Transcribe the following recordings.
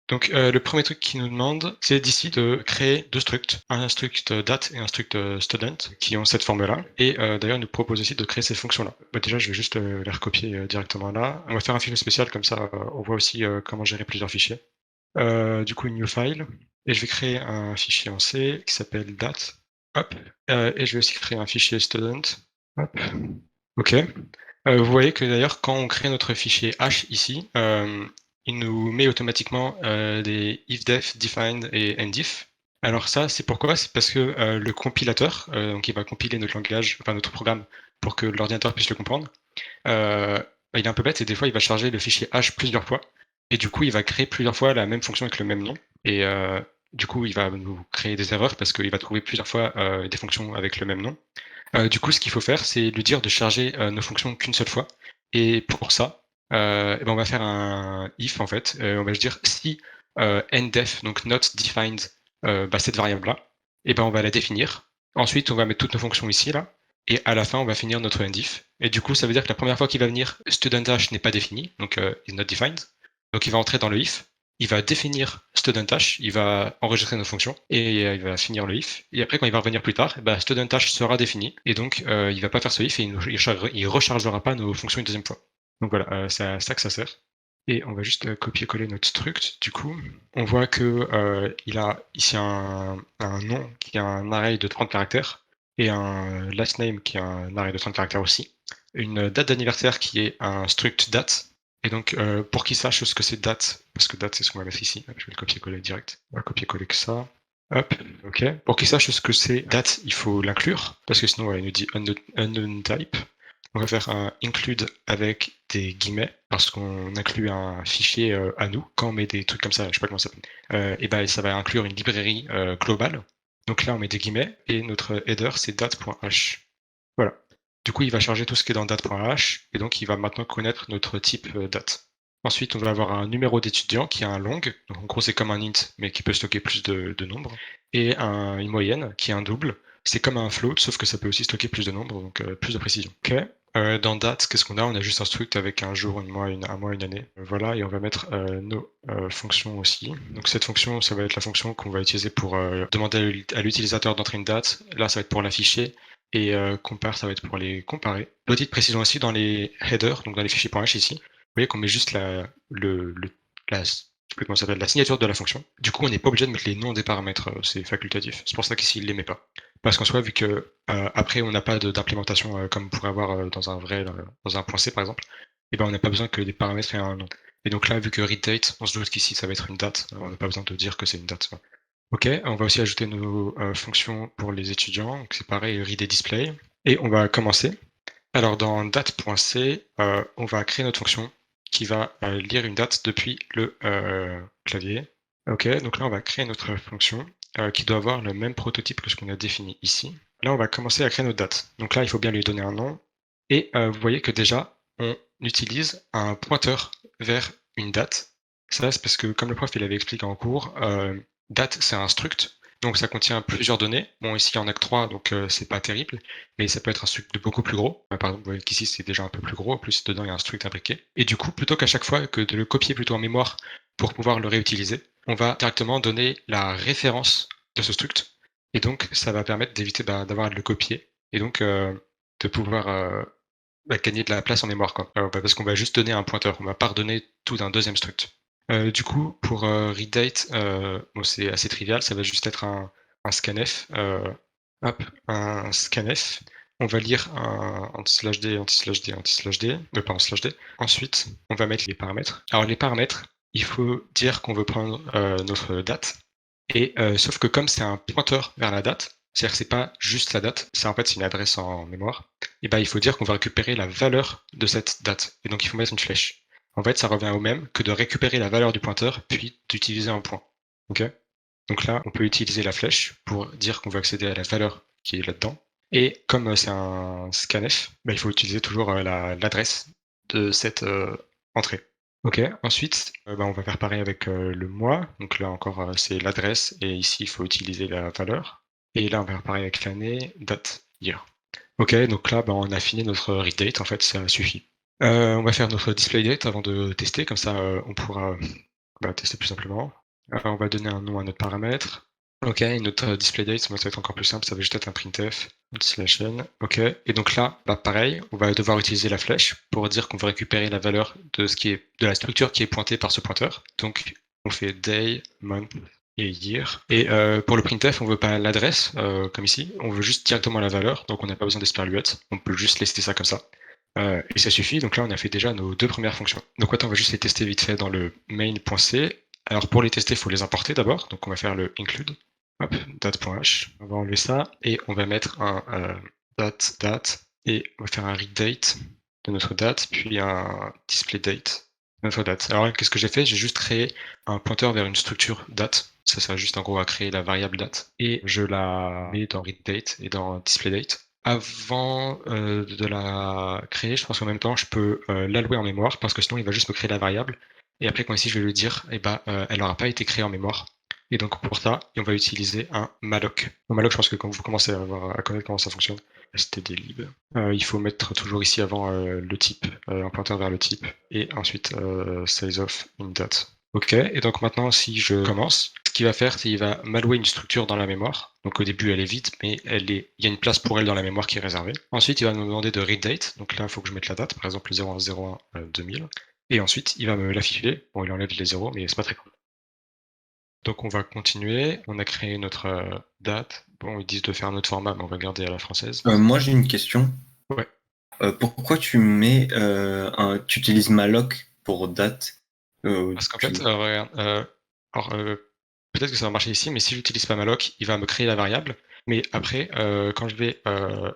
Donc le premier truc qu'il nous demande, c'est d'ici de créer deux structs, un struct date et un struct student, qui ont cette forme-là. Et d'ailleurs, il nous propose aussi de créer ces fonctions-là. Bah, déjà, je vais juste les recopier directement là. On va faire un fichier spécial, comme ça, on voit aussi comment gérer plusieurs fichiers. Du coup, new file. Et je vais créer un fichier en C qui s'appelle date. Hop. Et je vais aussi créer un fichier student. Hop. OK. Vous voyez que d'ailleurs, quand on crée notre fichier hash ici, il nous met automatiquement des ifdef, defined et endif. Alors ça, c'est pourquoi? C'est parce que le compilateur, donc il va compiler notre langage, enfin notre programme, pour que l'ordinateur puisse le comprendre. Il est un peu bête et des fois il va charger le fichier hash plusieurs fois. Et du coup, il va créer plusieurs fois la même fonction avec le même nom. Et du coup, il va nous créer des erreurs parce qu'il va trouver plusieurs fois des fonctions avec le même nom. Du coup, ce qu'il faut faire, c'est lui dire de charger nos fonctions qu'une seule fois. Et pour ça, eh ben, on va faire un if en fait. On va se dire si ndef, donc not defined, cette variable-là, et ben on va la définir. Ensuite, on va mettre toutes nos fonctions ici, là. Et à la fin, on va finir notre ndif. Et du coup, ça veut dire que la première fois qu'il va venir, student_h n'est pas défini, donc is not defined. Donc il va entrer dans le if, il va définir student_h, il va enregistrer nos fonctions et il va finir le if. Et après, quand il va revenir plus tard, student_h sera défini et donc il va pas faire ce if et il rechargera pas nos fonctions une deuxième fois. Donc voilà, c'est à ça que ça sert. Et on va juste copier-coller notre struct. Du coup, on voit que il a ici un nom qui a un array de 30 caractères et un last name qui a un array de 30 caractères aussi. Une date d'anniversaire qui est un struct date. Et donc, pour qu'il sache ce que c'est date, parce que date c'est ce qu'on va mettre ici, je vais le copier-coller direct. On va copier-coller que ça. Hop, ok. Pour qu'il sache ce que c'est date, il faut l'inclure, parce que sinon il nous dit unknown type. On va faire un include avec des guillemets, parce qu'on inclut un fichier à nous. Quand on met des trucs comme ça, je sais pas comment ça s'appelle, et ben ça va inclure une librairie globale. Donc là, on met des guillemets, et notre header, c'est date.h. Voilà. Du coup, il va charger tout ce qui est dans date.h, et donc il va maintenant connaître notre type date. Ensuite, on va avoir un numéro d'étudiant qui est un long, donc en gros c'est comme un int, mais qui peut stocker plus de nombres, et une moyenne qui est un double. C'est comme un float, sauf que ça peut aussi stocker plus de nombres, donc plus de précision. Ok. Dans date, qu'est-ce qu'on a? On a juste un struct avec un jour, un mois, une année. Voilà, et on va mettre nos fonctions aussi. Donc cette fonction, ça va être la fonction qu'on va utiliser pour demander à l'utilisateur d'entrer une date. Là, ça va être pour l'afficher. Et compare, ça va être pour les comparer. Petite précision aussi dans les headers, donc dans les fichiers .h ici. Vous voyez qu'on met juste je sais plus comment ça s'appelle, la signature de la fonction. Du coup, on n'est pas obligé de mettre les noms des paramètres, c'est facultatif. C'est pour ça qu'ici, il les met pas. Parce qu'en soi, vu que après, on n'a pas d'implémentation comme on pourrait avoir dans un point C par exemple, et ben on n'a pas besoin que des paramètres aient un nom. Et donc là, vu que readDate, on se doute qu'ici ça va être une date, on n'a pas besoin de dire que c'est une date. Ok, on va aussi ajouter nos fonctions pour les étudiants, donc c'est pareil, read et display. Et on va commencer. Alors dans date.c, on va créer notre fonction qui va lire une date depuis le clavier. Ok, donc là on va créer notre fonction qui doit avoir le même prototype que ce qu'on a défini ici. Là on va commencer à créer notre date. Donc là il faut bien lui donner un nom. Et vous voyez que déjà on utilise un pointeur vers une date. Ça c'est parce que comme le prof il avait expliqué en cours, date c'est un struct. Donc ça contient plusieurs données. Bon, ici il y en a que 3, donc c'est pas terrible, mais ça peut être un struct de beaucoup plus gros. Par exemple, vous voyez qu'ici c'est déjà un peu plus gros, en plus dedans il y a un struct imbriqué. Et du coup, plutôt qu'à chaque fois que de le copier plutôt en mémoire pour pouvoir le réutiliser, on va directement donner la référence de ce struct. Et donc ça va permettre d'éviter d'avoir à le copier, et donc de pouvoir gagner de la place en mémoire, quoi. Parce qu'on va juste donner un pointeur, on va pas redonner tout d'un deuxième struct. Du coup, pour readDate, bon, c'est assez trivial, ça va juste être un scanf. Hop, un scanf. On va lire un anti/d, anti/d, anti/d, pas en slash d. Ensuite, on va mettre les paramètres. Alors les paramètres, il faut dire qu'on veut prendre notre date. Et sauf que comme c'est un pointeur vers la date, c'est-à-dire que c'est pas juste la date, c'est en fait c'est une adresse en mémoire, et ben il faut dire qu'on va récupérer la valeur de cette date. Et donc il faut mettre une flèche. En fait, ça revient au même que de récupérer la valeur du pointeur, puis d'utiliser un point. Ok? Donc là, on peut utiliser la flèche pour dire qu'on veut accéder à la valeur qui est là-dedans. Et comme c'est un scanf, il faut utiliser toujours l'adresse de cette entrée. Ok, ensuite, on va faire pareil avec le mois. Donc là encore, c'est l'adresse, et ici, il faut utiliser la valeur. Et là, on va faire pareil avec l'année, date, year. Ok, donc là, on a fini notre readDate, en fait, ça suffit. On va faire notre displayDate avant de tester, comme ça, on pourra On va tester plus simplement. On va donner un nom à notre paramètre. Ok, et notre display date, ça va être encore plus simple, ça va juste être un printf slash n. Ok, et donc là, pareil, on va devoir utiliser la flèche pour dire qu'on veut récupérer la valeur de la structure qui est pointée par ce pointeur. Donc on fait day, month et year. Et pour le printf, on veut pas l'adresse comme ici, on veut juste directement la valeur, donc on n'a pas besoin d'esperluette, on peut juste laisser ça comme ça. Et ça suffit, donc là on a fait déjà nos deux premières fonctions. Donc attends, on va juste les tester vite fait dans le main.c. Alors pour les tester, il faut les importer d'abord, donc on va faire le include. Hop, date.h, on va enlever ça, et on va mettre un date, et on va faire un read date de notre date, puis un display date de notre date. Alors qu'est-ce que j'ai fait? J'ai juste créé un pointeur vers une structure date, ça sert juste en gros à créer la variable date, et je la mets dans read date et dans display date. Avant de la créer, je pense qu'en même temps, je peux l'allouer en mémoire, parce que sinon, il va juste me créer la variable. Et après, quand ici, je vais lui dire, elle n'aura pas été créée en mémoire. Et donc, pour ça, on va utiliser un malloc. Un malloc, je pense que quand vous commencez à connaître comment ça fonctionne, stdlib. Il faut mettre toujours ici avant le type, un pointeur vers le type, et ensuite sizeof in date. Ok, et donc maintenant, si je commence, ce qu'il va faire, c'est qu'il va m'allouer une structure dans la mémoire. Donc au début, elle est vide, mais il y a une place pour elle dans la mémoire qui est réservée. Ensuite, il va me demander de read date. Donc là, il faut que je mette la date, par exemple le 0101 2000. Et ensuite, il va me l'afficher. Bon, il enlève les zéros, mais c'est pas très cool. Donc on va continuer. On a créé notre date. Bon, ils disent de faire un autre format, mais on va garder à la française. Moi, j'ai une question. Ouais. Pourquoi tu tu utilises malloc pour date Parce qu'en fait, regarde, alors, peut-être que ça va marcher ici, mais si j'utilise pas malloc, il va me créer la variable. Mais après, quand je vais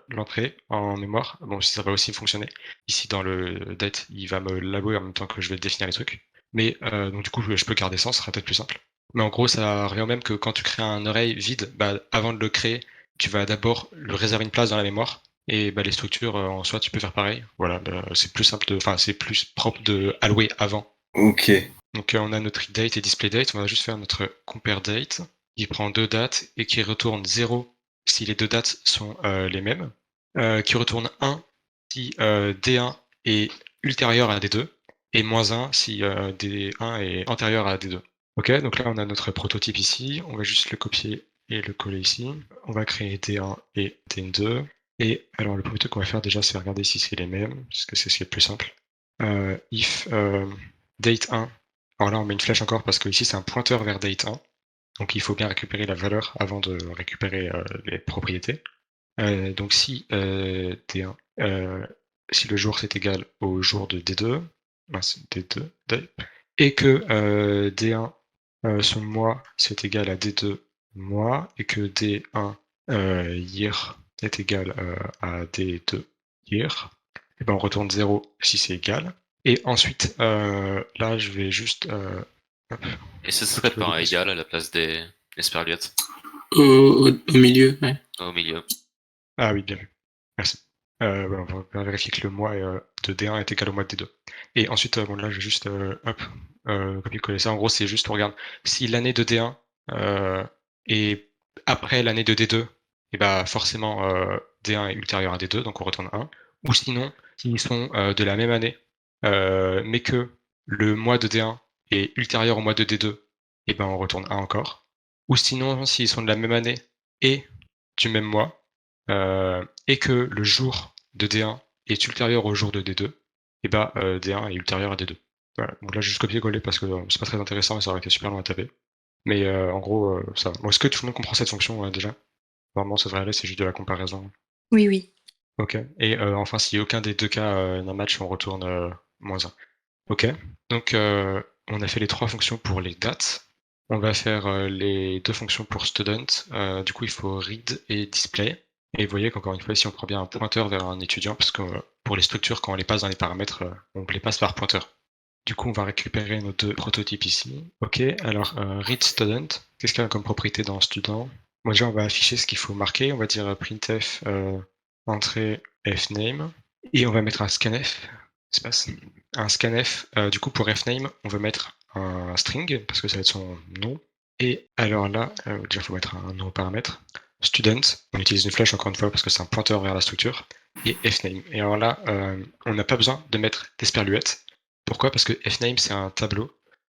l'entrer en mémoire, bon, ça va aussi fonctionner. Ici, dans le date, il va me l'allouer en même temps que je vais définir les trucs. Mais donc du coup, je peux garder ça sera peut-être plus simple. Mais en gros, ça revient au même que quand tu crées un array vide, avant de le créer, tu vas d'abord le réserver une place dans la mémoire. Et les structures, en soi, tu peux faire pareil. Voilà, c'est plus simple enfin, c'est plus propre de allouer avant. Ok. Donc on a notre date et display date, on va juste faire notre compare date, qui prend deux dates et qui retourne 0 si les deux dates sont les mêmes, qui retourne 1 si D1 est ultérieur à D2, et moins 1 si D1 est antérieur à D2. Ok, donc là on a notre prototype ici, on va juste le copier et le coller ici. On va créer D1 et D2. Et alors le premier truc qu'on va faire déjà c'est regarder si c'est les mêmes, parce que c'est ce qui est le plus simple. If date 1. Alors là, on met une flèche encore parce que ici, c'est un pointeur vers date 1. Donc il faut bien récupérer la valeur avant de récupérer les propriétés. Donc si D1, si le jour c'est égal au jour de D2, D2, et que D1 son mois c'est égal à D2 mois, et que D1 year est égal à D2 year, et ben on retourne 0 si c'est égal. Et ensuite, là, je vais juste hop, Et ce serait copier-coller par parce que... égal à la place des sperluettes Au milieu, ouais. au milieu. Ah oui, bien vu. Merci. On va vérifier que le mois de D1 est égal au mois de D2. Et ensuite, bon, là, je vais juste copier-coller ça. En gros, c'est juste, on regarde si l'année de D1 est après l'année de D2, et bah forcément D1 est ultérieur à D2, donc on retourne 1. Ou sinon, s'ils sont de la même année, mais que le mois de D1 est ultérieur au mois de D2, et ben on retourne 1 encore. Ou sinon, s'ils sont de la même année et du même mois, et que le jour de D1 est ultérieur au jour de D2, et bah D1 est ultérieur à D2. Voilà. Donc là, juste copier-coller parce que c'est pas très intéressant et ça aurait été super long à taper. Mais en gros, ça va. Bon, est-ce que tout le monde comprend cette fonction déjà? Normalement, ça devrait aller, c'est juste de la comparaison. Oui, oui. Ok. Et enfin, si aucun des deux cas d'un match, on retourne -1. Ok. Donc, on a fait les trois fonctions pour les dates. On va faire les deux fonctions pour student. Du coup, il faut read et display. Et vous voyez qu'encore une fois, ici, on prend bien un pointeur vers un étudiant, parce que pour les structures, quand on les passe dans les paramètres, on les passe par pointeur. Du coup, on va récupérer nos deux prototypes ici. Ok, alors read student, qu'est-ce qu'il y a comme propriété dans student? Bon, déjà, on va afficher ce qu'il faut marquer. On va dire printf entrée fname. Et on va mettre un scanf, espace, un scanf. Du coup, pour fname, on veut mettre un string, parce que ça va être son nom. Et alors là, déjà, il faut mettre un nouveau paramètre. Student, on utilise une flèche encore une fois parce que c'est un pointeur vers la structure. Et fname. Et alors là, on n'a pas besoin de mettre d'esperluette. Pourquoi? Parce que fname, c'est un tableau.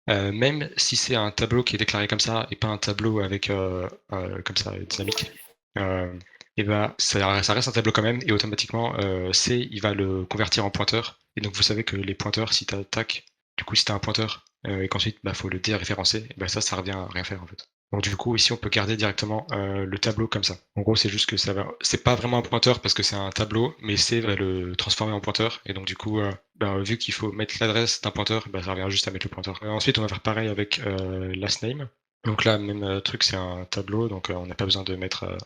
même si c'est un tableau qui est déclaré comme ça et pas un tableau avec comme ça dynamique, et bah ça reste un tableau quand même et automatiquement C il va le convertir en pointeur. Et donc vous savez que les pointeurs, si tu attaques, du coup si tu as un pointeur et qu'ensuite bah, faut le déréférencer, bah, ça revient à rien faire en fait. Donc du coup ici on peut garder directement le tableau comme ça. En gros c'est juste que c'est pas vraiment un pointeur parce que c'est un tableau, mais C va le transformer en pointeur. Et donc du coup bah, vu qu'il faut mettre l'adresse d'un pointeur, bah, ça revient juste à mettre le pointeur. Ensuite on va faire pareil avec lastName. Donc là même truc, c'est un tableau, donc on n'a pas besoin de mettre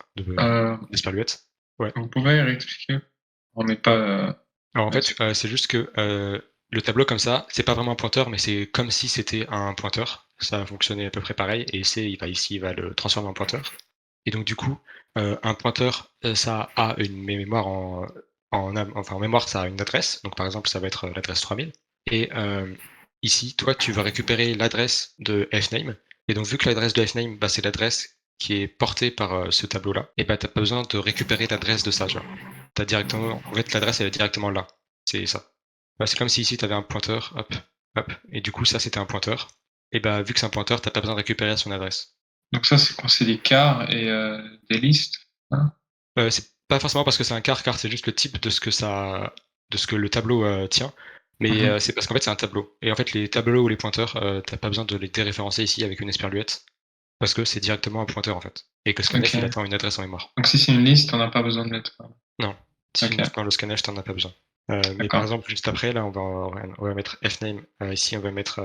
d'espaluette. Vous pouvez réexpliquer? On n'est pas. Alors en fait, c'est juste que le tableau comme ça, c'est pas vraiment un pointeur, mais c'est comme si c'était un pointeur. Ça a fonctionné à peu près pareil, et il va le transformer en pointeur. Et donc du coup, un pointeur, ça a une mémoire en mémoire, ça a une adresse. Donc par exemple, ça va être l'adresse 3000. Et ici, toi, tu vas récupérer l'adresse de fname. Et donc vu que l'adresse de fname, bah, c'est l'adresse qui est portée par ce tableau-là, et bah t'as pas besoin de récupérer l'adresse de ça, genre. T'as directement, en fait, l'adresse elle est directement là. C'est ça. Bah, c'est comme si ici tu avais un pointeur, hop, hop, et du coup ça c'était un pointeur. Et bah vu que c'est un pointeur, t'as pas besoin de récupérer son adresse. Donc ça, c'est quand c'est des quarts et des listes. Hein. C'est pas forcément parce que c'est un quart c'est juste le type de ce que le tableau tient. Mais c'est parce qu'en fait c'est un tableau. Et en fait les tableaux ou les pointeurs, t'as pas besoin de les déréférencer ici avec une esperluette. Parce que c'est directement un pointeur en fait. Et que scanf il attend une adresse en mémoire. Donc si c'est une liste, on n'a pas besoin de mettre. Non. Si dans le scanf, t'en as pas besoin. Mais par exemple, juste après, là, on va mettre fname. Ici, on va mettre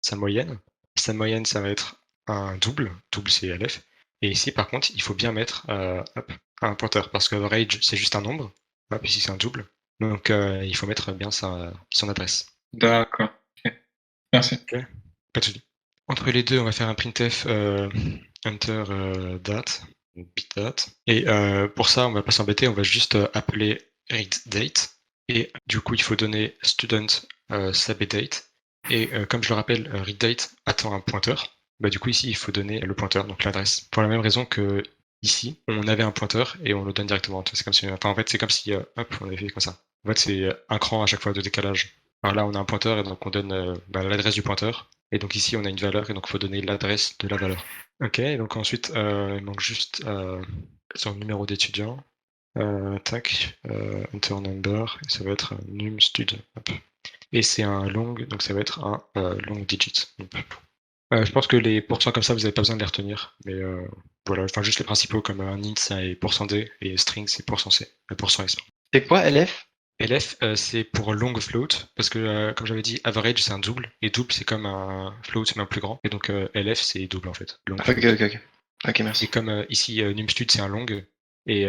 sa moyenne. Sa moyenne, ça va être un double. Double, c'est LF. Et ici, par contre, il faut bien mettre un pointeur. Parce que average, c'est juste un nombre. Hop, ici, c'est un double. Donc, il faut mettre bien son adresse. D'accord. Okay. Merci. Okay. Pas de souci. Entre les deux, on va faire un printf enter date. Bitdate. Et pour ça, on va pas s'embêter, on va juste appeler readDate. Et du coup, il faut donner student sa bdate. Et comme je le rappelle, readDate attend un pointeur. Bah, du coup, ici, il faut donner le pointeur, donc l'adresse. Pour la même raison que ici, on avait un pointeur et on le donne directement. C'est comme si, en fait, c'est comme si hop, on avait fait comme ça. En fait, c'est un cran à chaque fois de décalage. Alors là, on a un pointeur et donc on donne l'adresse du pointeur. Et donc ici, on a une valeur et donc il faut donner l'adresse de la valeur. Ok, donc ensuite, il manque juste son numéro d'étudiant. Tac, enter number, et ça va être numstud. Et c'est un long, donc ça va être un long digit. Je pense que les pourcents comme ça, vous n'avez pas besoin de les retenir. Mais voilà, enfin juste les principaux comme un int, c'est %d, et string, c'est %c, %s. C'est quoi LF? LF, c'est pour long float, parce que comme j'avais dit, average c'est un double, et double c'est comme un float mais un plus grand, et donc LF c'est double en fait. Ok, merci. Et comme ici numstud c'est un long, et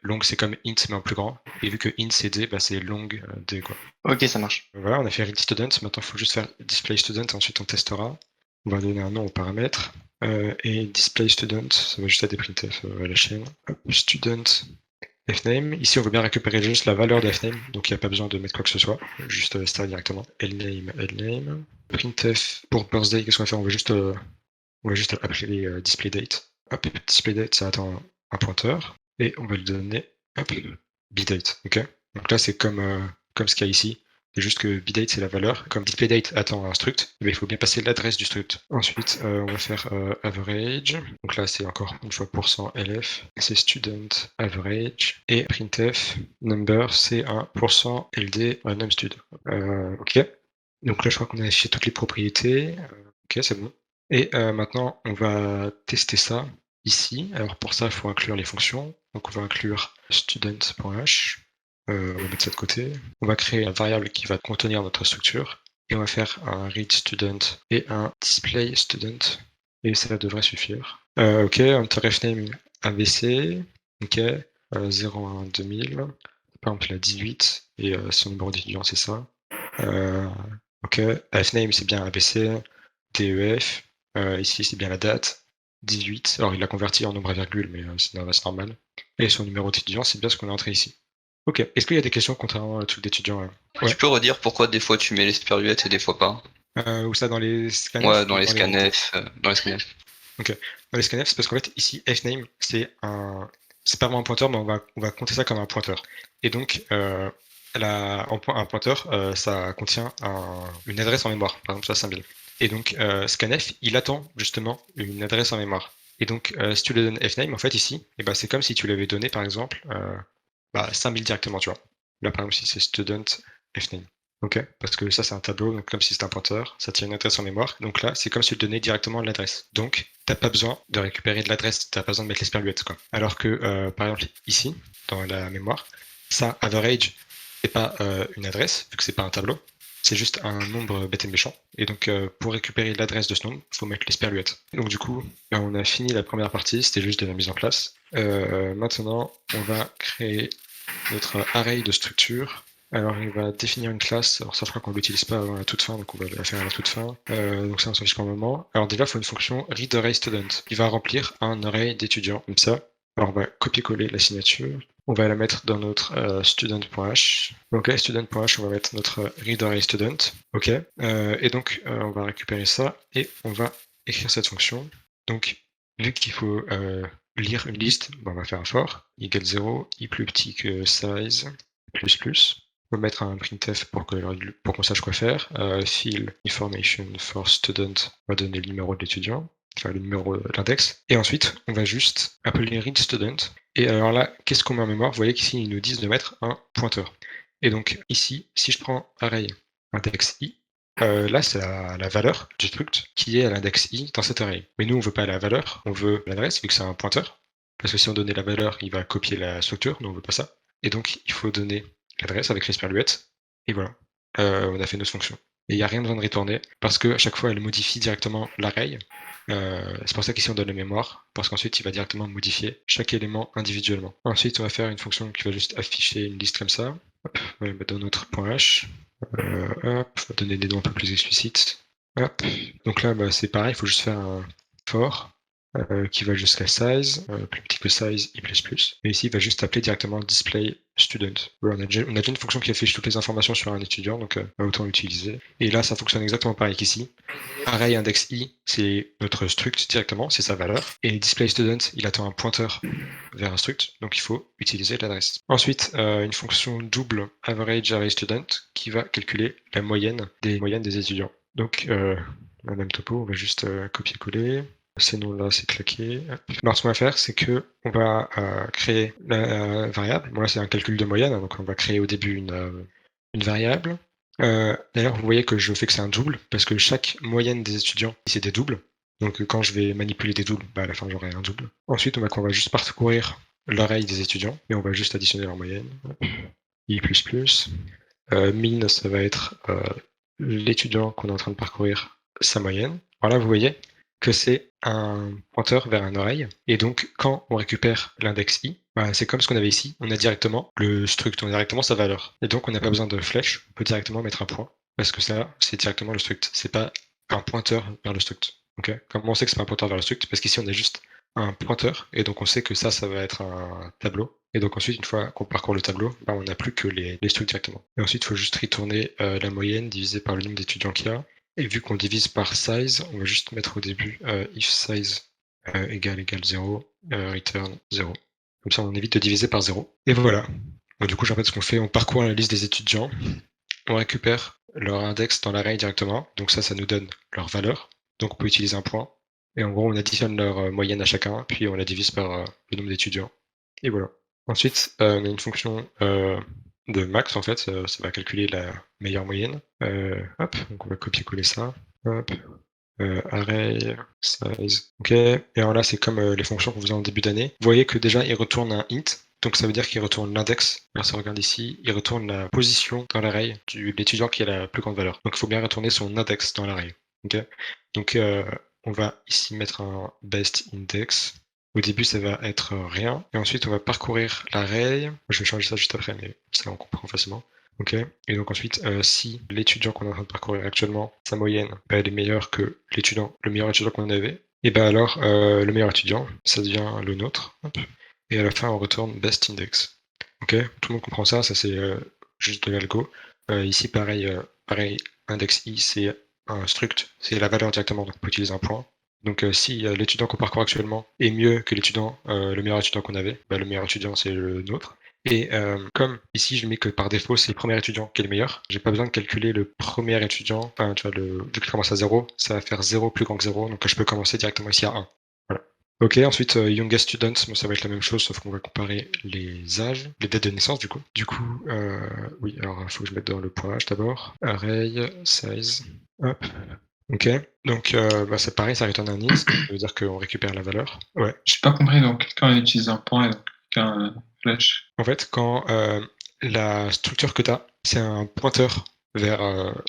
long c'est comme int mais en plus grand, et vu que int c'est d, bah, c'est long d quoi. Ok, ça marche. Voilà, on a fait read student, maintenant il faut juste faire display student, et ensuite on testera. On va donner un nom au paramètre, et display student, ça va juste être des printf à la chaîne. Hop, student. Fname, ici on veut bien récupérer juste la valeur de fname, donc il n'y a pas besoin de mettre quoi que ce soit, juste star directement. Lname. Printf pour birthday, qu'est-ce qu'on va faire? On va juste appeler display date. Hop, display date, ça attend un pointeur, et on va lui donner bdate, ok? Donc là c'est comme ce qu'il y a ici, c'est juste que bdate c'est la valeur, comme displayDate attend un struct, il faut bien passer l'adresse du struct. Ensuite on va faire average, donc là c'est encore une fois %lf, c'est student average, et printf number c'est un %ld numstud. Ok, donc là je crois qu'on a affiché toutes les propriétés, ok c'est bon. Et maintenant on va tester ça ici. Alors pour ça il faut inclure les fonctions, donc on va inclure student.h. On va mettre ça de côté. On va créer une variable qui va contenir notre structure. Et on va faire un read student et un display student. Et ça devrait suffire. Ok, enter fname ABC. Ok, 01 2000. Par exemple, il a 18. Et son numéro d'étudiant, c'est ça. Ok, fname, c'est bien ABC. DEF. Ici, c'est bien la date. 18. Alors, il l'a converti en nombre à virgule, mais c'est normal. Et son numéro d'étudiant, c'est bien ce qu'on a entré ici. Ok, est-ce qu'il y a des questions contrairement à truc d'étudiant? Ouais. Tu peux redire pourquoi des fois tu mets les superluettes et des fois pas? Ou ça dans les scanf? Ouais, dans les scanf. Ok, dans les scanf, c'est parce qu'en fait ici fname c'est pas vraiment un pointeur, mais on va compter ça comme un pointeur. Et donc un pointeur, ça contient une adresse en mémoire, par exemple ça 5000. Et donc, scanf, il attend justement une adresse en mémoire. Et donc, si tu lui donnes fname, en fait, ici, et ben, c'est comme si tu lui avais donné, par exemple, 5000 directement, tu vois. Là, par exemple, si c'est student fname. Ok, parce que ça c'est un tableau, donc comme si c'était un pointeur, ça tient une adresse en mémoire. Donc là, c'est comme si tu donnais directement l'adresse. Donc, t'as pas besoin de récupérer de l'adresse, t'as pas besoin de mettre l'esperluette, quoi. Alors que, par exemple, ici, dans la mémoire, ça, average, c'est pas une adresse, vu que c'est pas un tableau, c'est juste un nombre bête et méchant. Et donc, pour récupérer l'adresse de ce nombre, il faut mettre l'esperluette. Donc du coup, on a fini la première partie, c'était juste de la mise en place. Maintenant, on va créer notre array de structure. Alors, il va définir une classe. Alors, ça fera qu'on l'utilise pas avant la toute fin, donc on va la faire à la toute fin. Donc ça, on s'en fiche pour le moment. Alors déjà, il faut une fonction readArrayStudent qui va remplir un array d'étudiants, comme ça. Alors, on va copier-coller la signature. On va la mettre dans notre student.h. Donc là, student.h, on va mettre notre readArrayStudent. OK. Et donc, on va récupérer ça et on va écrire cette fonction. Donc, vu qu'il faut lire une liste, on va faire un for, égale 0, i plus petit que size, plus. On va mettre un printf pour qu'on sache quoi faire. Fill information for student, on va donner le numéro de l'étudiant, enfin le numéro de l'index. Et ensuite, on va juste appeler readStudent. Et alors là, qu'est-ce qu'on met en mémoire? Vous voyez qu'ici, ils nous disent de mettre un pointeur. Et donc ici, si je prends array index i, là, c'est la valeur du struct qui est à l'index i dans cet array. Mais nous, on veut pas la valeur, on veut l'adresse, vu que c'est un pointeur. Parce que si on donnait la valeur, il va copier la structure, nous on veut pas ça. Et donc, il faut donner l'adresse avec l'esperluette. Et voilà, on a fait notre fonction. Et il n'y a rien besoin de retourner, parce qu'à chaque fois, elle modifie directement l'array. C'est pour ça qu'ici, on donne la mémoire, parce qu'ensuite, il va directement modifier chaque élément individuellement. Ensuite, on va faire une fonction qui va juste afficher une liste comme ça. Hop, on va le mettre dans notre .h. Hop, on va donner des noms un peu plus explicites. Hop. Donc là, c'est pareil, il faut juste faire un for qui va jusqu'à size, plus petit que size, i++. Et ici, il va juste appeler directement display student. Voilà, on a déjà une fonction qui affiche toutes les informations sur un étudiant, donc autant l'utiliser. Et là, ça fonctionne exactement pareil qu'ici. Array index i, c'est notre struct directement, c'est sa valeur. Et display student, il attend un pointeur vers un struct, donc il faut utiliser l'adresse. Ensuite, une fonction double average array student qui va calculer la moyenne des étudiants. Donc, la même topo, on va juste copier-coller. Ces noms-là, c'est claqué. Alors, ce qu'on va faire, c'est que on va créer la variable. Bon, là, c'est un calcul de moyenne, donc on va créer au début une variable. D'ailleurs, vous voyez que je fais que c'est un double, parce que chaque moyenne des étudiants, c'est des doubles. Donc, quand je vais manipuler des doubles, à la fin, j'aurai un double. Ensuite, on va juste parcourir l'array des étudiants, et on va juste additionner leur moyenne. I++. Min, ça va être l'étudiant qu'on est en train de parcourir, sa moyenne. Alors là, vous voyez que c'est un pointeur vers un array. Et donc, quand on récupère l'index i, c'est comme ce qu'on avait ici. On a directement le struct, on a directement sa valeur. Et donc, on n'a pas besoin de flèche. On peut directement mettre un point. Parce que ça, c'est directement le struct. C'est pas un pointeur vers le struct. Okay. Comment on sait que c'est pas un pointeur vers le struct? Parce qu'ici, on a juste un pointeur. Et donc, on sait que ça va être un tableau. Et donc, ensuite, une fois qu'on parcourt le tableau, on n'a plus que les structs directement. Et ensuite, il faut juste retourner la moyenne divisée par le nombre d'étudiants qu'il y a. Et vu qu'on divise par size, on va juste mettre au début if size égale 0, return 0. Comme ça, on évite de diviser par 0. Et voilà. Donc, du coup, je répète ce qu'on fait. On parcourt la liste des étudiants. On récupère leur index dans l'array directement. Donc ça nous donne leur valeur. Donc on peut utiliser un point. Et en gros, on additionne leur moyenne à chacun, puis on la divise par le nombre d'étudiants. Et voilà. Ensuite, on a une fonction de max, en fait, ça va calculer la meilleure moyenne. Hop, donc on va copier-coller ça. Hop, array, size. Ok, et alors là, c'est comme les fonctions qu'on faisait en début d'année. Vous voyez que déjà, il retourne un int, donc ça veut dire qu'il retourne l'index. Alors si on regarde ici, il retourne la position dans l'array de l'étudiant qui a la plus grande valeur. Donc il faut bien retourner son index dans l'array. Ok, donc on va ici mettre un best index. Au début, ça va être rien. Et ensuite, on va parcourir l'array. Je vais changer ça juste après, mais ça, on comprend facilement. Ok. Et donc ensuite, si l'étudiant qu'on est en train de parcourir actuellement, sa moyenne, elle est meilleure que le meilleur étudiant qu'on avait, et ben alors, le meilleur étudiant, ça devient le nôtre. Hop. Et à la fin, on retourne best index. Ok. Tout le monde comprend ça. Ça, c'est juste de l'algo. Ici, pareil, index i, c'est un struct. C'est la valeur directement, donc on peut utiliser un point. Donc si l'étudiant qu'on parcourt actuellement est mieux que le meilleur étudiant qu'on avait, le meilleur étudiant c'est le nôtre. Et comme ici je mets que par défaut c'est le premier étudiant qui est le meilleur, j'ai pas besoin de calculer le premier étudiant, enfin tu vois, vu que je commence à 0, ça va faire 0 plus grand que 0, donc je peux commencer directement ici à 1. Voilà. Ok, ensuite youngest student, bon, ça va être la même chose sauf qu'on va comparer les âges, les dates de naissance du coup. Du coup, oui, alors il faut que je mette dans le point âge d'abord. Array, size, hop. Ok, donc c'est pareil, ça returne un int, ça veut dire qu'on récupère la valeur. Ouais. J'ai pas compris, donc quand on utilise un point et donc un flèche. En fait, quand la structure que tu as, c'est un pointeur vers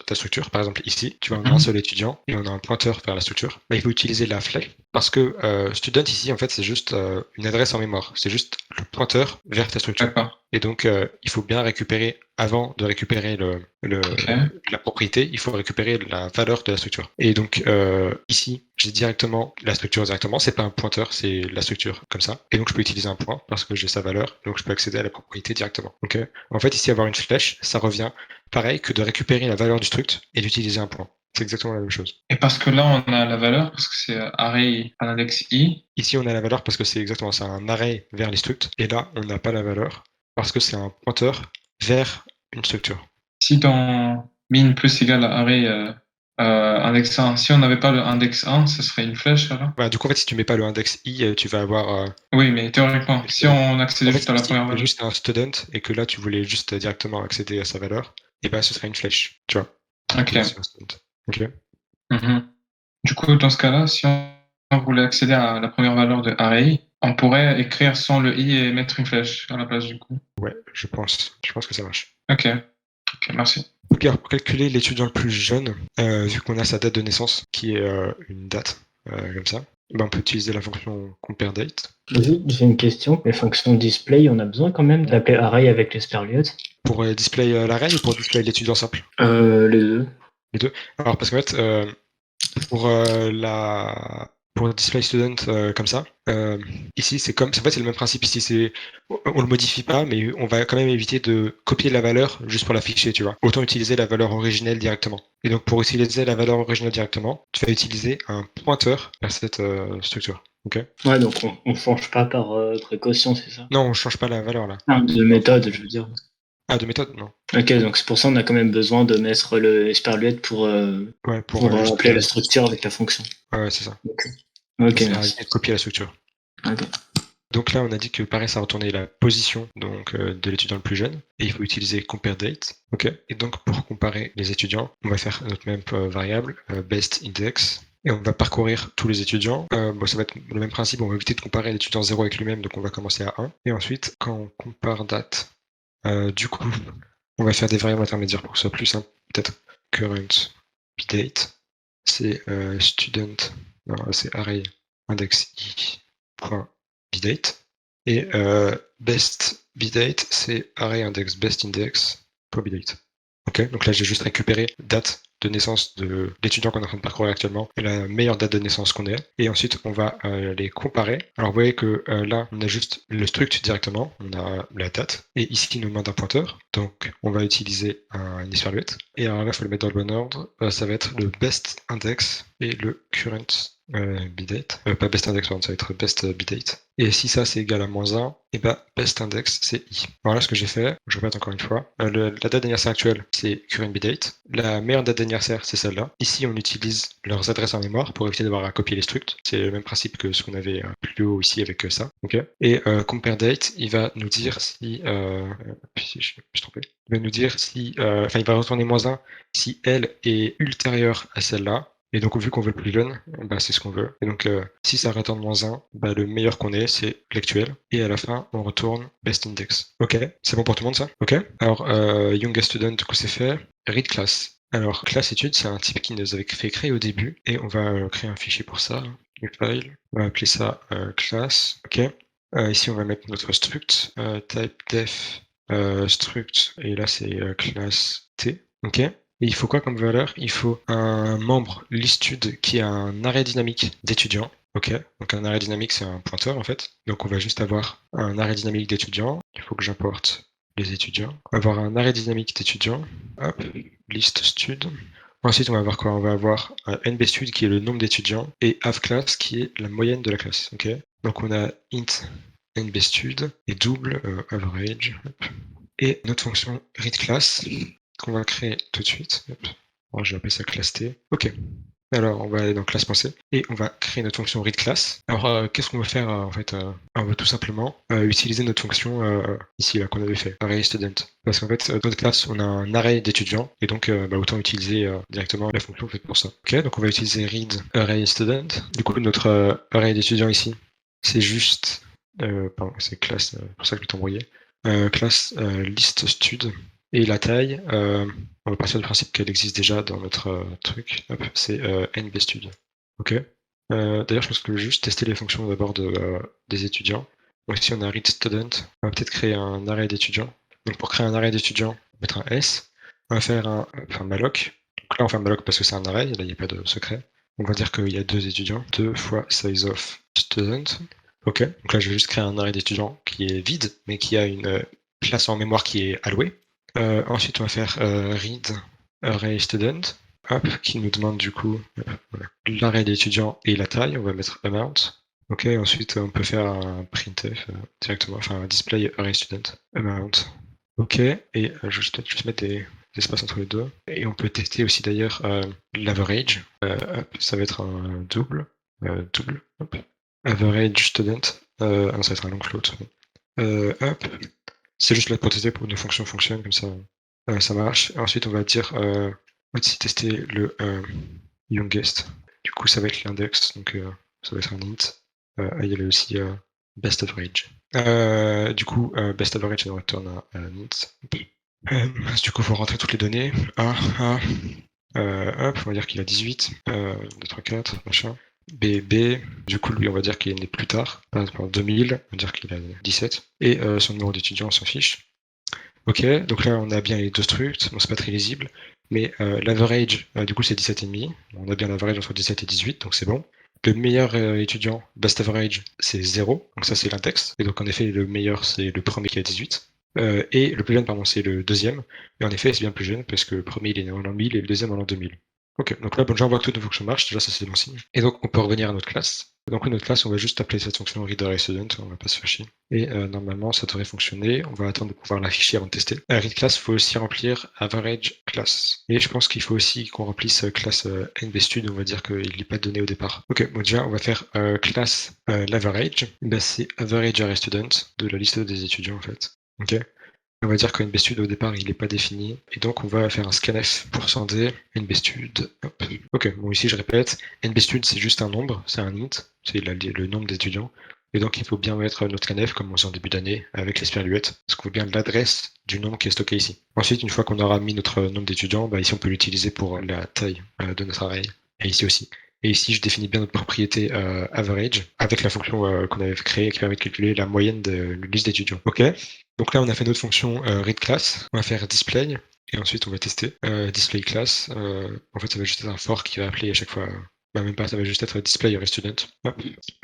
ta structure, par exemple ici, tu vois un seul étudiant et on a un pointeur vers la structure, bah, il faut utiliser la flèche parce que student ici, en fait, c'est juste une adresse en mémoire, c'est juste le pointeur vers ta structure. D'accord. Et donc, il faut bien récupérer, avant de récupérer la propriété, il faut récupérer la valeur de la structure. Et donc, ici, j'ai directement la structure directement. C'est pas un pointeur, c'est la structure comme ça. Et donc, je peux utiliser un point parce que j'ai sa valeur. Donc, je peux accéder à la propriété directement. Donc, en fait, ici, avoir une flèche, ça revient pareil que de récupérer la valeur du struct et d'utiliser un point. C'est exactement la même chose. Et parce que là, on a la valeur, parce que c'est array à l'index i. Ici, on a la valeur parce que c'est exactement ça, un array vers les structs. Et là, on n'a pas la valeur parce que c'est un pointeur vers une structure. Si dans min plus égale à array index 1, si on n'avait pas le index 1, ce serait une flèche alors? Bah, du coup, en fait, si tu mets pas le index i, tu vas avoir. Oui, mais théoriquement, si on accédait juste à la première valeur. valeur. Juste un student et que là, tu voulais juste directement accéder à sa valeur, et bah, ce serait une flèche, tu vois. Ok. Ok. Du coup, dans ce cas-là, si on voulait accéder à la première valeur de array, on pourrait écrire sans le i et mettre une flèche à la place du coup. Ouais, je pense que ça marche. Ok, merci. Ok, alors pour calculer l'étudiant le plus jeune, vu qu'on a sa date de naissance, qui est une date, comme ça, ben on peut utiliser la fonction compareDate. J'ai une question. Les fonctions display, on a besoin quand même d'appeler array avec l'esperluette? Pour display l'array ou pour display l'étudiant simple? Les deux. Les deux. Alors parce qu'en fait, pour display student comme ça, ici c'est comme, en fait c'est le même principe. Ici on le modifie pas, mais on va quand même éviter de copier la valeur juste pour l'afficher, tu vois. Autant utiliser la valeur originelle directement. Et donc pour utiliser la valeur originelle directement, tu vas utiliser un pointeur vers cette structure. Ok. Ouais, donc on change pas par précaution, c'est ça? Non, on change pas la valeur là. De méthode, je veux dire. Ah, de méthode, non. Ok, donc c'est pour ça qu'on a quand même besoin de mettre le esperluette pour appeler la structure avec la fonction. Ouais, c'est ça. Ok, c'est merci. de copier la structure. Ok. Donc là, on a dit que pareil, ça retournait la position donc, de l'étudiant le plus jeune. Et il faut utiliser compareDate. Ok. Et donc, pour comparer les étudiants, on va faire notre même variable, bestIndex. Et on va parcourir tous les étudiants. Ça va être le même principe, on va éviter de comparer l'étudiant 0 avec lui-même, donc on va commencer à 1. Et ensuite, quand on compare date, du coup, on va faire des variables intermédiaires pour que ce soit plus simple. Peut-être current bdate, c'est student, non, c'est array index i.bdate. Et best bdate, c'est array index best index.bdate. Ok, donc là j'ai juste récupéré date de naissance de l'étudiant qu'on est en train de parcourir actuellement et la meilleure date de naissance qu'on ait. Et ensuite on va les comparer. Alors vous voyez que là on a juste le struct directement, on a la date. Et ici il nous demande un pointeur. Donc on va utiliser un esperluette. Et alors là il faut le mettre dans le bon ordre. Ça va être le best index et le current bdate. Pas best index, pardon, ça va être best bdate. Et si ça c'est égal à -1, et bah best index c'est i. Alors là ce que j'ai fait, je répète encore une fois, la date d'anniversaire actuelle c'est current bdate. La meilleure date d'anniversaire c'est celle-là. Ici on utilise leurs adresses en mémoire pour éviter d'avoir à copier les structs. C'est le même principe que ce qu'on avait plus haut ici avec ça. Okay. Et compareDate, il va nous dire si... je me suis trompé. Il va nous dire si... il va retourner -1 si elle est ultérieure à celle-là. Et donc, vu qu'on veut le plus jeune, bah, c'est ce qu'on veut. Et donc, si ça retourne -1, bah, le meilleur qu'on ait, c'est l'actuel. Et à la fin, on retourne best index. Ok, c'est bon pour tout le monde ça? Ok. Alors, youngest student, du coup, c'est fait. Read class. Alors, class étude, c'est un type qui nous avait fait créer au début. Et on va créer un fichier pour ça. New file. On va appeler ça class. Ok. Ici, on va mettre notre struct. Type def struct. Et là, c'est class T. Ok. Et il faut quoi comme valeur? Il faut un membre listud qui a un array dynamique d'étudiants. Ok, donc un array dynamique c'est un pointeur en fait. Donc on va juste avoir un array dynamique d'étudiants. Il faut que j'importe les étudiants. On va avoir un array dynamique d'étudiants. Hop, list stud. Ensuite on va avoir quoi? On va avoir un nbstud qui est le nombre d'étudiants et haveclass qui est la moyenne de la classe. Ok, donc on a int nbstud et double average. Et notre fonction readClass qu'on va créer tout de suite. Bon, je vais appeler ça class T. Ok. Alors, on va aller dans class.c et on va créer notre fonction readClass. Alors, qu'est-ce qu'on va faire en fait on va tout simplement utiliser notre fonction ici là qu'on avait fait, arrayStudent. Parce qu'en fait, dans notre classe, on a un array d'étudiants et donc autant utiliser directement la fonction faite pour ça. Ok, donc on va utiliser read arrayStudent. Du coup, notre array d'étudiants ici, c'est juste, pardon, c'est classe, pour ça que je vais t'embrouiller. Classe listStud. Et la taille, on va partir du principe qu'elle existe déjà dans notre truc. Hop, c'est nbstud. Ok. D'ailleurs, je pense que je vais juste tester les fonctions d'abord des étudiants. Donc ici, on a readStudent. On va peut-être créer un array d'étudiants. Donc pour créer un array d'étudiants, on va mettre un S. On va faire un malloc. Donc là, on fait un malloc parce que c'est un array. Là, il n'y a pas de secret. On va dire qu'il y a 2 étudiants. 2 fois size of student. Ok. Donc là, je vais juste créer un array d'étudiants qui est vide, mais qui a une place en mémoire qui est allouée. Ensuite, on va faire read arrayStudent, qui nous demande du coup l'array d'étudiants et la taille. On va mettre amount. Ok, ensuite on peut faire un printf directement, enfin un display arrayStudent amount. Ok, et je vais peut-être juste mettre des espaces entre les deux. Et on peut tester aussi d'ailleurs l'average. Ça va être un double. Average student. Non, ça va être un long float. C'est juste là pour tester pour que nos fonctions fonctionnent, comme ça ça marche. Ensuite, on va dire aussi tester le youngest. Du coup, ça va être l'index, donc ça va être un int. Il y avait aussi best average. Du coup, best average, ça nous retourne un int. Du coup, il faut rentrer toutes les données. Hop, on va dire qu'il a 18, 2, 3, 4, machin. B, du coup lui on va dire qu'il est né plus tard, par exemple en 2000, on va dire qu'il a 17, et son numéro d'étudiant on s'en fiche. Ok, donc là on a bien les deux structs, bon c'est pas très lisible, mais l'average du coup c'est 17,5, on a bien l'average entre 17 et 18, donc c'est bon. Le meilleur étudiant, best average, c'est 0, donc ça c'est l'index, et donc en effet le meilleur c'est le premier qui a 18. Et le plus jeune, pardon, c'est le deuxième, et en effet c'est bien plus jeune, parce que le premier il est né en l'an 1000 et le deuxième en l'an 2000. Ok, donc là, déjà on voit que toutes nos fonctions marchent, déjà ça c'est bon signe. Et donc on peut revenir à notre classe. Donc notre classe, on va juste appeler cette fonction readArrayStudent, on va pas se faire chier. Et normalement ça devrait fonctionner, on va attendre de pouvoir l'afficher avant de tester. readClass, il faut aussi remplir average class. Et je pense qu'il faut aussi qu'on remplisse classe nbstud, on va dire qu'il n'est pas donné au départ. Ok, bon déjà on va faire class l'average, ben, c'est average_arrayStudent de la liste des étudiants en fait. Ok. On va dire que nbstud au départ il n'est pas défini et donc on va faire un scanf %d nbstud. Hop. Ok, bon ici je répète, nbstud c'est juste un nombre, c'est un int, c'est le nombre d'étudiants et donc il faut bien mettre notre scanf comme on faisait en début d'année avec l'esperluette parce qu'on veut bien l'adresse du nombre qui est stocké ici. Ensuite une fois qu'on aura mis notre nombre d'étudiants, bah, ici on peut l'utiliser pour la taille de notre array et ici aussi. Et ici, je définis bien notre propriété average avec la fonction qu'on avait créée qui permet de calculer la moyenne de la liste d'étudiants. Ok. Donc là, on a fait notre fonction readClass. On va faire display et ensuite on va tester displayClass. En fait, ça va juste être un for qui va appeler à chaque fois. Bah, même pas, ça va juste être displayArrayStudent.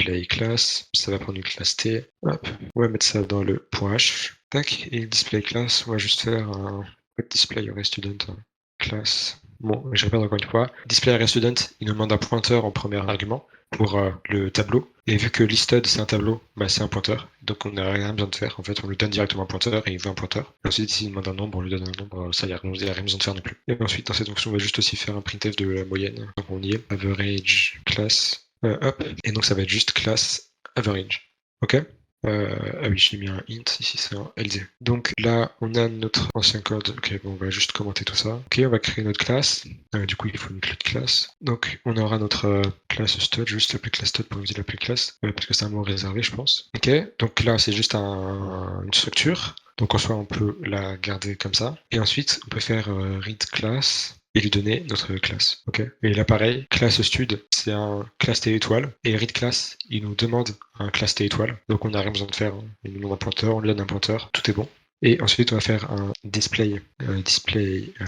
DisplayClass, ça va prendre une classe T. Hop. On va mettre ça dans le .h. Tac. Et displayClass, on va juste faire un displayArrayStudent class. Bon, je répète encore une fois. DisplayArrayStudent, il nous demande un pointeur en premier argument pour le tableau. Et vu que listed c'est un tableau, bah, c'est un pointeur. Donc on n'a rien besoin de faire. En fait, on lui donne directement un pointeur et il veut un pointeur. Et ensuite, s'il demande un nombre, on lui donne un nombre. Ça, il n'y a rien besoin de faire non plus. Et ensuite, dans cette fonction, on va juste aussi faire un printf de la moyenne. Donc on y est. Average class. Hop. Et donc ça va être juste class average. Ok. Ah oui, j'ai mis un int, ici c'est un LD. Donc là, on a notre ancien code. Ok, bon, on va juste commenter tout ça. Ok, on va créer notre classe. Du coup, il faut une clé de classe. Donc, on aura notre classe stud, juste l'appeler classe stud pour éviter de l'appeler classe, parce que c'est un mot réservé, je pense. Ok, donc là, c'est juste une structure. Donc en soi, on peut la garder comme ça. Et ensuite, on peut faire read class et lui donner notre classe. Ok. Et là, pareil, classe stud, c'est un classe T étoile. Et read class, il nous demande un classe T étoile. Donc on n'a rien besoin de faire. Il nous demande un pointeur, on lui donne un pointeur, tout est bon. Et ensuite, on va faire un display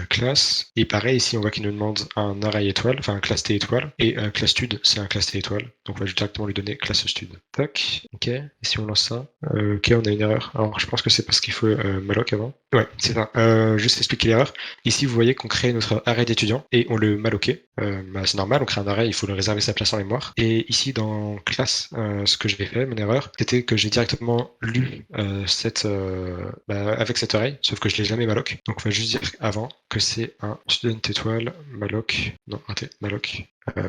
class. Et pareil, ici, on voit qu'il nous demande un array étoile, enfin un class T étoile. Et class stud, c'est un class T étoile. Donc, on va directement lui donner class stud. Tac, ok. Et si on lance ça, ok, on a une erreur. Alors, je pense que c'est parce qu'il faut malloc avant. Ouais, c'est ça. Juste expliquer l'erreur. Ici, vous voyez qu'on crée notre array d'étudiants et on le malloquait. C'est normal, on crée un array, il faut le réserver sa place en mémoire. Et ici, dans class, ce que j'ai fait, mon erreur, c'était que j'ai directement lu avec cet array, sauf que je l'ai jamais malloc. Donc on va juste dire avant que c'est un student étoile malloc. Non, raté, malloc.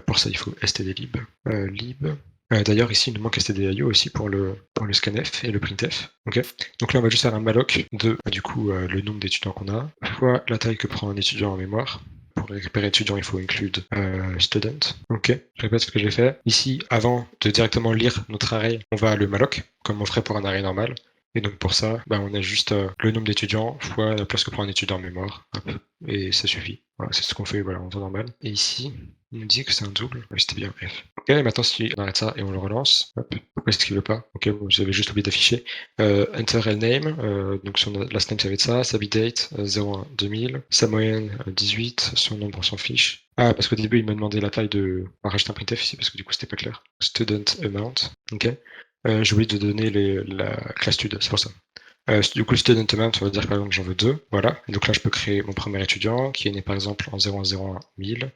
Pour ça, il faut stdlib. Lib. D'ailleurs, ici, il nous manque stdio aussi pour le scanf et le printf. Okay. Donc là, on va juste faire un malloc de, le nombre d'étudiants qu'on a, fois la taille que prend un étudiant en mémoire. Pour récupérer étudiant, il faut include student. Ok, je répète ce que j'ai fait. Ici, avant de directement lire notre array, on va le malloc, comme on ferait pour un array normal. Et donc pour ça, on a juste le nombre d'étudiants fois la place que prend un étudiant en mémoire. Hop. Et ça suffit. Voilà, c'est ce qu'on fait en temps normal. Et ici, il nous dit que c'est un double. Oui, c'était bien, bref. Ok, maintenant si on arrête ça et on le relance, hop. Pourquoi est-ce qu'il veut pas? Ok, vous avez juste oublié d'afficher. Enter and name, donc son last name ça va être ça, sa bitdate 01-2000, sa moyenne 18, son nombre on s'en fiche. Ah, parce qu'au début il m'a demandé la taille de... On va rajouter un printf ici parce que du coup c'était pas clair. Student amount, ok. J'ai oublié de donner la classe stud, c'est pour ça. Du coup, student amount, on va dire par exemple j'en veux 2, voilà. Et donc là, je peux créer mon premier étudiant qui est né par exemple en 0101-1000.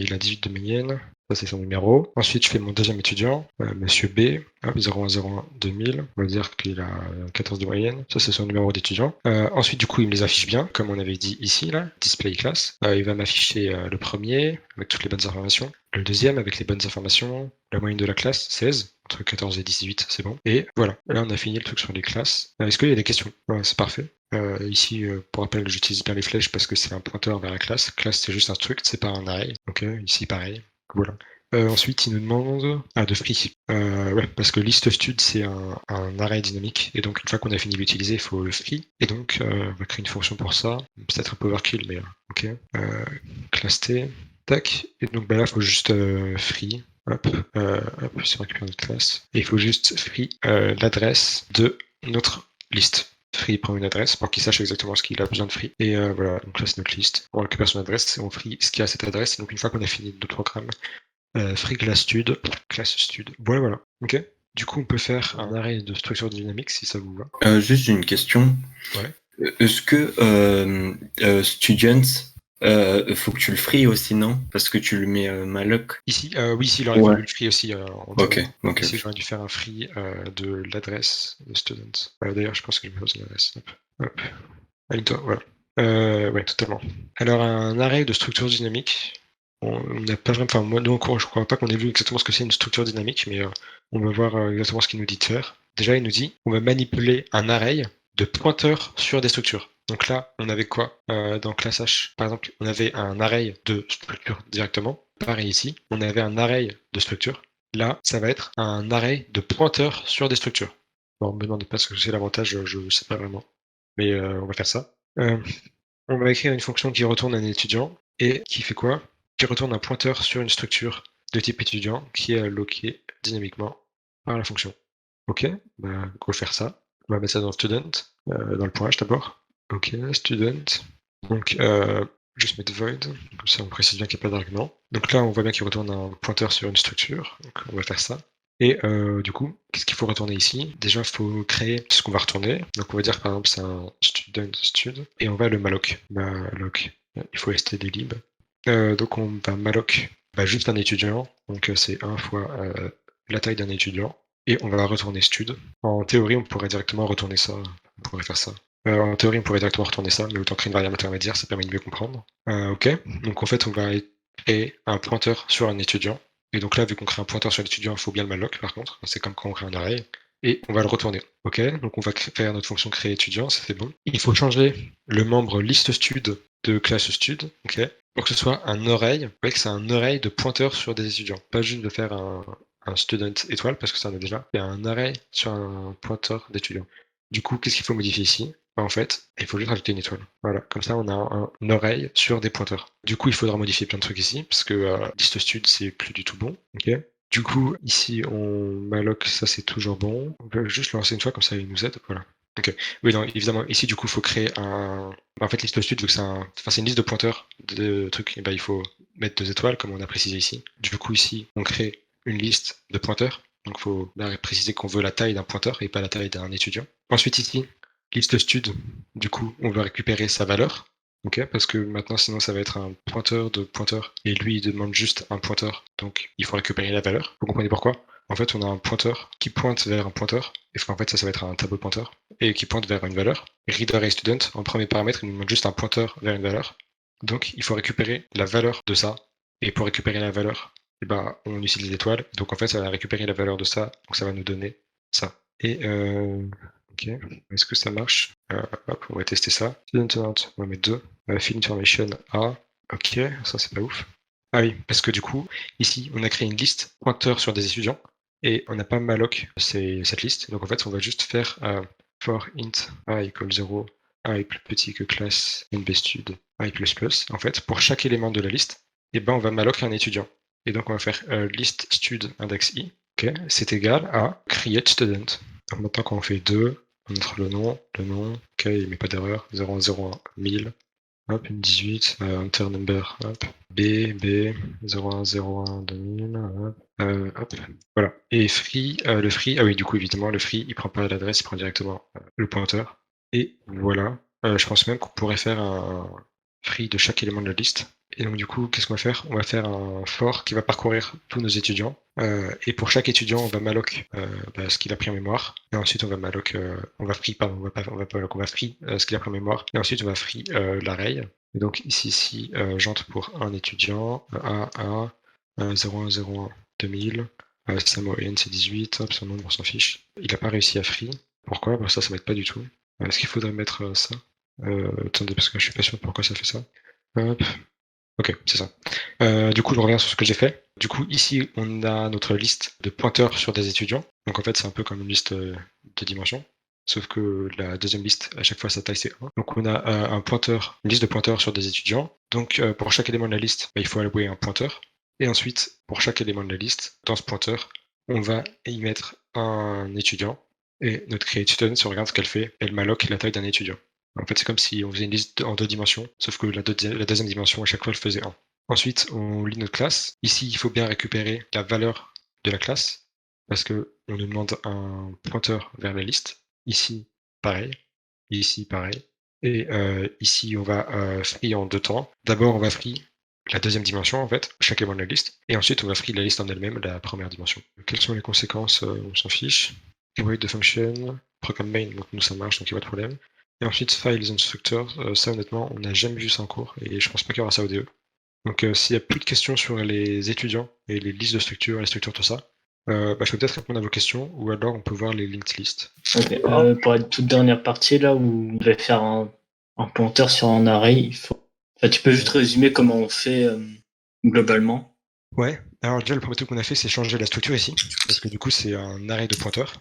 Il a 18 de moyenne, ça c'est son numéro. Ensuite, je fais mon deuxième étudiant, monsieur B, 0101-2000. On va dire qu'il a 14 de moyenne, ça c'est son numéro d'étudiant. Ensuite, du coup, il me les affiche bien, comme on avait dit ici, là, display class. Il va m'afficher le premier avec toutes les bonnes informations. Le deuxième avec les bonnes informations, la moyenne de la classe, 16, entre 14 et 18, c'est bon. Et voilà, là on a fini le truc sur les classes. Est-ce qu'il y a des questions? Ouais, c'est parfait. Ici, pour rappel, j'utilise bien les flèches parce que c'est un pointeur vers la classe. Classe, c'est juste un struct, c'est pas un array. Ok, ici pareil. Voilà. Ensuite, il nous demande de free. Ouais, parce que list_stud c'est un array dynamique et donc une fois qu'on a fini de l'utiliser, il faut le free. Et donc, on va créer une fonction pour ça. Peut-être un powerkill, mais ok. Classe T. Tac. Et donc là, il faut juste free. Hop, si on récupère notre classe. Et il faut juste free l'adresse de notre liste. Free prend une adresse pour qu'il sache exactement ce qu'il a besoin de free. Et voilà, donc là c'est notre liste. On récupère son adresse et on free ce qu'il y a à cette adresse. Et donc une fois qu'on a fini notre programme, free class stud. Voilà. Ok. Du coup, on peut faire un array de structure dynamique si ça vous va. Juste une question. Ouais. Est-ce que students, faut que tu le free aussi, non? Parce que tu le mets malloc. Ici, oui, ici, il aurait fallu le free aussi. Ok. Ici, j'aurais dû faire un free de l'adresse de student. D'ailleurs, je pense que je vais poser l'adresse. Hop. Aligne-toi, voilà. Ouais, totalement. Alors, un array de structure dynamique. On n'a pas vraiment. Enfin, moi, nous, en cours, je crois pas qu'on ait vu exactement ce que c'est une structure dynamique, mais on va voir exactement ce qu'il nous dit de faire. Déjà, il nous dit on va manipuler un array de pointeurs sur des structures. Donc là, on avait quoi dans classe H? Par exemple, on avait un array de structure directement. Pareil ici, on avait un array de structure. Là, ça va être un array de pointeurs sur des structures. Bon, me demandez pas ce que c'est l'avantage, je ne sais pas vraiment. Mais on va faire ça. On va écrire une fonction qui retourne un étudiant et qui fait quoi? Qui retourne un pointeur sur une structure de type étudiant qui est alloqué dynamiquement par la fonction. Ok, on va faire ça. On va mettre ça dans student, dans le point H d'abord. Ok, student. Donc, juste mettre void, comme ça on précise bien qu'il n'y a pas d'argument. Donc là, on voit bien qu'il retourne un pointeur sur une structure. Donc on va faire ça. Et du coup, qu'est-ce qu'il faut retourner ici? Déjà, il faut créer ce qu'on va retourner. Donc on va dire par exemple c'est un student stud. Et on va le malloc. Il faut stdlib. Donc on va malloc juste un étudiant. Donc c'est 1 fois la taille d'un étudiant. Et on va retourner stud. En théorie, on pourrait directement retourner ça. On pourrait faire ça. En théorie, on pourrait directement retourner ça, mais autant créer une variable intermédiaire, ça permet de mieux comprendre. Ok, donc en fait, on va créer un pointeur sur un étudiant. Et donc là, vu qu'on crée un pointeur sur l'étudiant, il faut bien le malloc par contre. C'est comme quand on crée un array. Et on va le retourner. Ok, donc on va faire notre fonction créer étudiant, ça c'est bon. Il faut changer le membre list_stud de classe stud, ok, pour que ce soit un array. Vous voyez que c'est un array de pointeurs sur des étudiants. Pas juste de faire un student étoile, parce que ça en a déjà. Il y a un array sur un pointeur d'étudiants. Du coup, qu'est-ce qu'il faut modifier ici? En fait, il faut juste rajouter une étoile. Voilà, comme ça on a un array sur des pointeurs. Du coup, il faudra modifier plein de trucs ici, parce que list_stud c'est plus du tout bon. Ok. Du coup, ici on malloc, ça c'est toujours bon. On peut juste le lancer une fois, comme ça il nous aide. Voilà. Oui, non, évidemment, ici, du coup, il faut créer un. En fait, liste stud, vu que c'est une liste de pointeurs de trucs, et il faut mettre 2 étoiles, comme on a précisé ici. Du coup, ici, on crée une liste de pointeurs. Donc, il faut bien préciser qu'on veut la taille d'un pointeur et pas la taille d'un étudiant. Ensuite, ici, liste stud, du coup, on veut récupérer sa valeur. Parce que maintenant, sinon, ça va être un pointeur de pointeur. Et lui, il demande juste un pointeur. Donc, il faut récupérer la valeur. Vous comprenez pourquoi? En fait, on a un pointeur qui pointe vers un pointeur. Et en fait, ça va être un tableau pointeur. Et qui pointe vers une valeur. Et reader et student, en premier paramètre, il nous demande juste un pointeur vers une valeur. Donc, il faut récupérer la valeur de ça. Et pour récupérer la valeur, on utilise l'étoile. Donc, en fait, ça va récupérer la valeur de ça. Donc, ça va nous donner ça. Et ok, est-ce que ça marche? Hop, on va tester ça. Student amount, on va mettre 2. Fill information A. Ok, ça c'est pas ouf. Ah oui, parce que du coup, ici, on a créé une liste pointeur sur des étudiants et on n'a pas malloc cette liste. Donc en fait, on va juste faire for int a = 0, a est plus petit que classe nbstud a ++. En fait, pour chaque élément de la liste, on va malloc un étudiant. Et donc on va faire list stud index i, c'est égal à create student. Donc maintenant quand on fait 2, on entre le nom, ok, il met pas d'erreur, 0101 1000, hop, une 18, enter number, hop, B, 0101 2000, hop, voilà. Et free, le free, ah oui, du coup, évidemment, le free, il prend pas l'adresse, il prend directement le pointeur. Et voilà, je pense même qu'on pourrait faire un free de chaque élément de la liste. Et donc, du coup, qu'est-ce qu'on va faire? On va faire un for qui va parcourir tous nos étudiants. Et pour chaque étudiant, on va malloc ce qu'il a pris en mémoire. Et ensuite, on va malloc, on va free ce qu'il a pris en mémoire. Et ensuite, on va free l'array. Et donc, ici, j'entre pour un étudiant, A, 0101 2000. Sa moyenne, c'est 18. Hop, son nombre, on s'en fiche. Il n'a pas réussi à free. Pourquoi? Ça m'aide pas du tout. Est-ce qu'il faudrait mettre ça? Attendez, parce que je suis pas sûr de pourquoi ça fait ça. Hop. Ok, c'est ça. Du coup, je reviens sur ce que j'ai fait. Du coup, ici, on a notre liste de pointeurs sur des étudiants. Donc en fait, c'est un peu comme une liste de dimensions. Sauf que la deuxième liste, à chaque fois, sa taille, c'est 1. Donc on a une liste de pointeurs sur des étudiants. Donc pour chaque élément de la liste, il faut allouer un pointeur. Et ensuite, pour chaque élément de la liste, dans ce pointeur, on va y mettre un étudiant. Et notre create student, si on regarde ce qu'elle fait, elle malloc la taille d'un étudiant. En fait, c'est comme si on faisait une liste en 2 dimensions, sauf que la deuxième dimension, à chaque fois, elle faisait 1. Ensuite, on lit notre classe. Ici, il faut bien récupérer la valeur de la classe, parce que on nous demande un pointeur vers la liste. Ici, pareil. Ici, pareil. Et ici, on va free en 2 temps. D'abord, on va free la deuxième dimension, en fait, chaque élément de la liste. Et ensuite, on va free la liste en elle-même, la première dimension. Quelles sont les conséquences? On s'en fiche. Wait the function, program main, donc nous ça marche, donc il n'y a pas de problème. Et ensuite, files and structures, ça honnêtement, on n'a jamais vu ça en cours, et je pense pas qu'il y aura ça au DE. Donc s'il n'y a plus de questions sur les étudiants et les listes de structures, les structures, tout ça, je peux peut-être répondre à vos questions, ou alors on peut voir les linked lists. Okay. Pour la toute dernière partie, là où on devait faire un pointeur sur un array, tu peux juste résumer comment on fait globalement? Ouais, alors déjà le premier truc qu'on a fait, c'est changer la structure ici, parce que du coup c'est un array de pointeurs.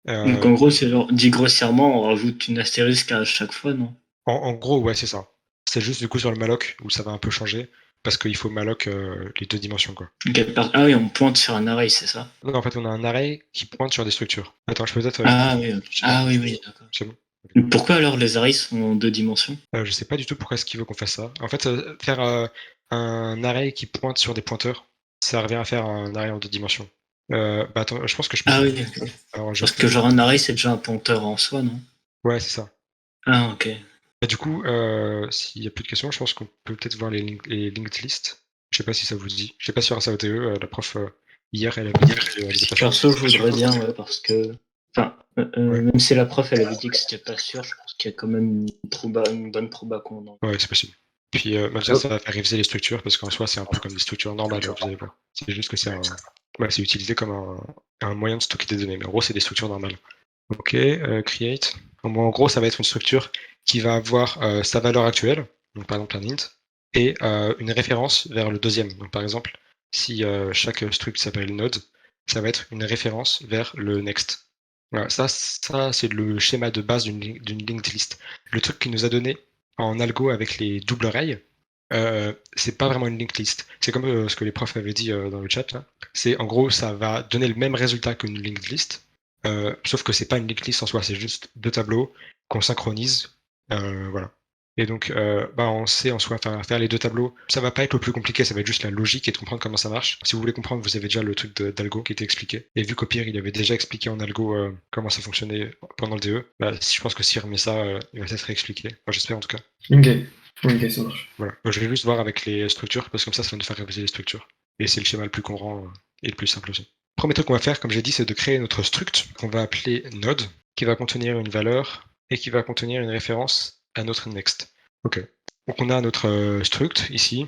Donc en gros, c'est genre, dit grossièrement, on rajoute une astérisque à chaque fois, non? En gros, ouais, c'est ça. C'est juste du coup sur le malloc où ça va un peu changer, parce qu'il faut malloc les 2 dimensions, quoi. Okay. Ah oui, on pointe sur un array, c'est ça? Non, en fait, on a un array qui pointe sur des structures. Attends, je peux peut-être... oui, d'accord. C'est bon. Pourquoi alors les arrays sont en 2 dimensions? Je sais pas du tout pourquoi est-ce qu'il veut qu'on fasse ça. En fait, faire un array qui pointe sur des pointeurs, ça revient à faire un array en 2 dimensions. Attends, je pense que je peux... Ah oui, ok. Alors, parce que genre un array, c'est déjà un pointeur en soi, non? Ouais, c'est ça. Ah, ok. Et du coup, s'il n'y a plus de questions, je pense qu'on peut peut-être voir les linked lists. Je sais pas si ça vous dit. Je sais pas sur SAOTE, la prof, hier, elle avait dit que perso, je voudrais bien, ouais, parce que... Enfin, même si la prof, elle avait dit que c'était pas sûr, je pense qu'il y a quand même une bonne proba qu'on en... Ouais, c'est possible. Puis déjà, ça va faire réviser les structures, parce qu'en soi, c'est un peu comme des structures normales, vous allez voir. C'est juste que c'est c'est utilisé comme un moyen de stocker des données. Mais en gros, c'est des structures normales. Ok, create. En gros, ça va être une structure qui va avoir sa valeur actuelle, donc par exemple un int, et une référence vers le deuxième. Donc par exemple, si chaque struct s'appelle node, ça va être une référence vers le next. Voilà, ça c'est le schéma de base d'une linked list. Le truc qu'il nous a donné en algo avec les double arrays, c'est pas vraiment une linked list. C'est comme ce que les profs avaient dit dans le chat là. C'est en gros, ça va donner le même résultat qu'une linked list, sauf que c'est pas une linked list en soi, c'est juste 2 tableaux qu'on synchronise. Voilà. Et donc, on sait en soi faire les 2 tableaux. Ça va pas être le plus compliqué, ça va être juste la logique et de comprendre comment ça marche. Si vous voulez comprendre, vous avez déjà le truc d'algo qui était expliqué. Et vu qu'au pire, il avait déjà expliqué en algo comment ça fonctionnait pendant le DE, je pense que s'il remet ça, il va peut-être réexpliquer. Enfin, j'espère en tout cas. Ok, ça marche. Voilà. Je vais juste voir avec les structures, parce que comme ça va nous faire réviser les structures. Et c'est le schéma le plus courant et le plus simple aussi. Premier truc qu'on va faire, comme j'ai dit, c'est de créer notre struct qu'on va appeler node, qui va contenir une valeur et qui va contenir une référence à notre next. Ok. Donc on a notre struct ici,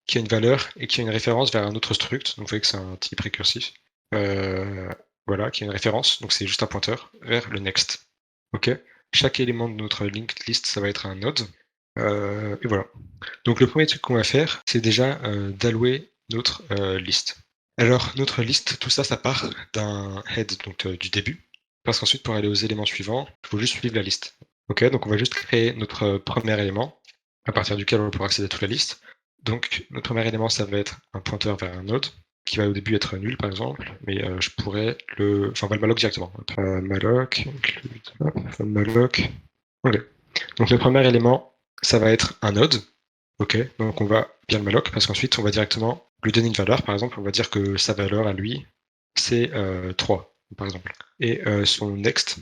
qui a une valeur et qui a une référence vers un autre struct. Donc vous voyez que c'est un type récursif. Voilà, qui a une référence. Donc c'est juste un pointeur vers le next. Ok. Chaque élément de notre linked list, ça va être un node. Et voilà. Donc le premier truc qu'on va faire, c'est déjà d'allouer notre liste. Alors notre liste, tout ça, ça part d'un head, donc du début. Parce qu'ensuite, pour aller aux éléments suivants, il faut juste suivre la liste. Ok, donc on va juste créer notre premier élément, à partir duquel on va pouvoir accéder à toute la liste. Donc notre premier élément, ça va être un pointeur vers un node, qui va au début être nul par exemple, mais je pourrais le. Enfin, on va le malloc directement. Malloc, malloc. Ok. Donc le premier élément, ça va être un node. Ok, donc on va bien le malloc parce qu'ensuite on va directement lui donner une valeur. Par exemple, on va dire que sa valeur à lui, c'est 3, par exemple. Et son next,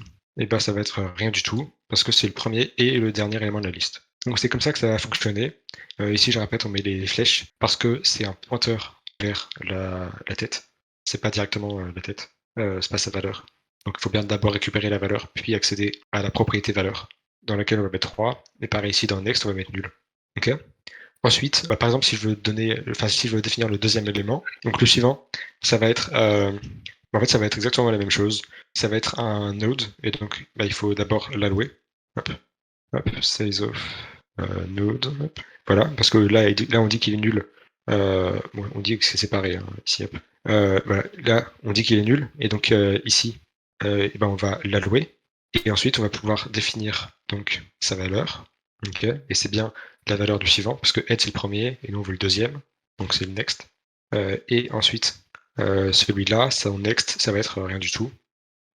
ça va être rien du tout parce que c'est le premier et le dernier élément de la liste. Donc c'est comme ça que ça va fonctionner. Ici, je répète, on met les flèches parce que c'est un pointeur vers la tête. C'est pas directement la tête, c'est pas sa valeur. Donc il faut bien d'abord récupérer la valeur, puis accéder à la propriété valeur, dans laquelle on va mettre 3. Et pareil ici, dans le next, on va mettre nul. Ok. Ensuite, par exemple, si je veux définir le deuxième élément, donc le suivant, ça va être, en fait, ça va être exactement la même chose. Ça va être un node, et donc, il faut d'abord l'allouer. Hop, size of node. Hop. Voilà, parce que là, on dit qu'il est nul. On dit que c'est séparé hein, ici. Hop. Voilà, là, on dit qu'il est nul, et donc ici, on va l'allouer, et ensuite, on va pouvoir définir donc sa valeur. Ok, et c'est bien la valeur du suivant, parce que head c'est le premier, et nous on veut le deuxième, donc c'est le next. Et ensuite, celui-là, son next, ça va être rien du tout.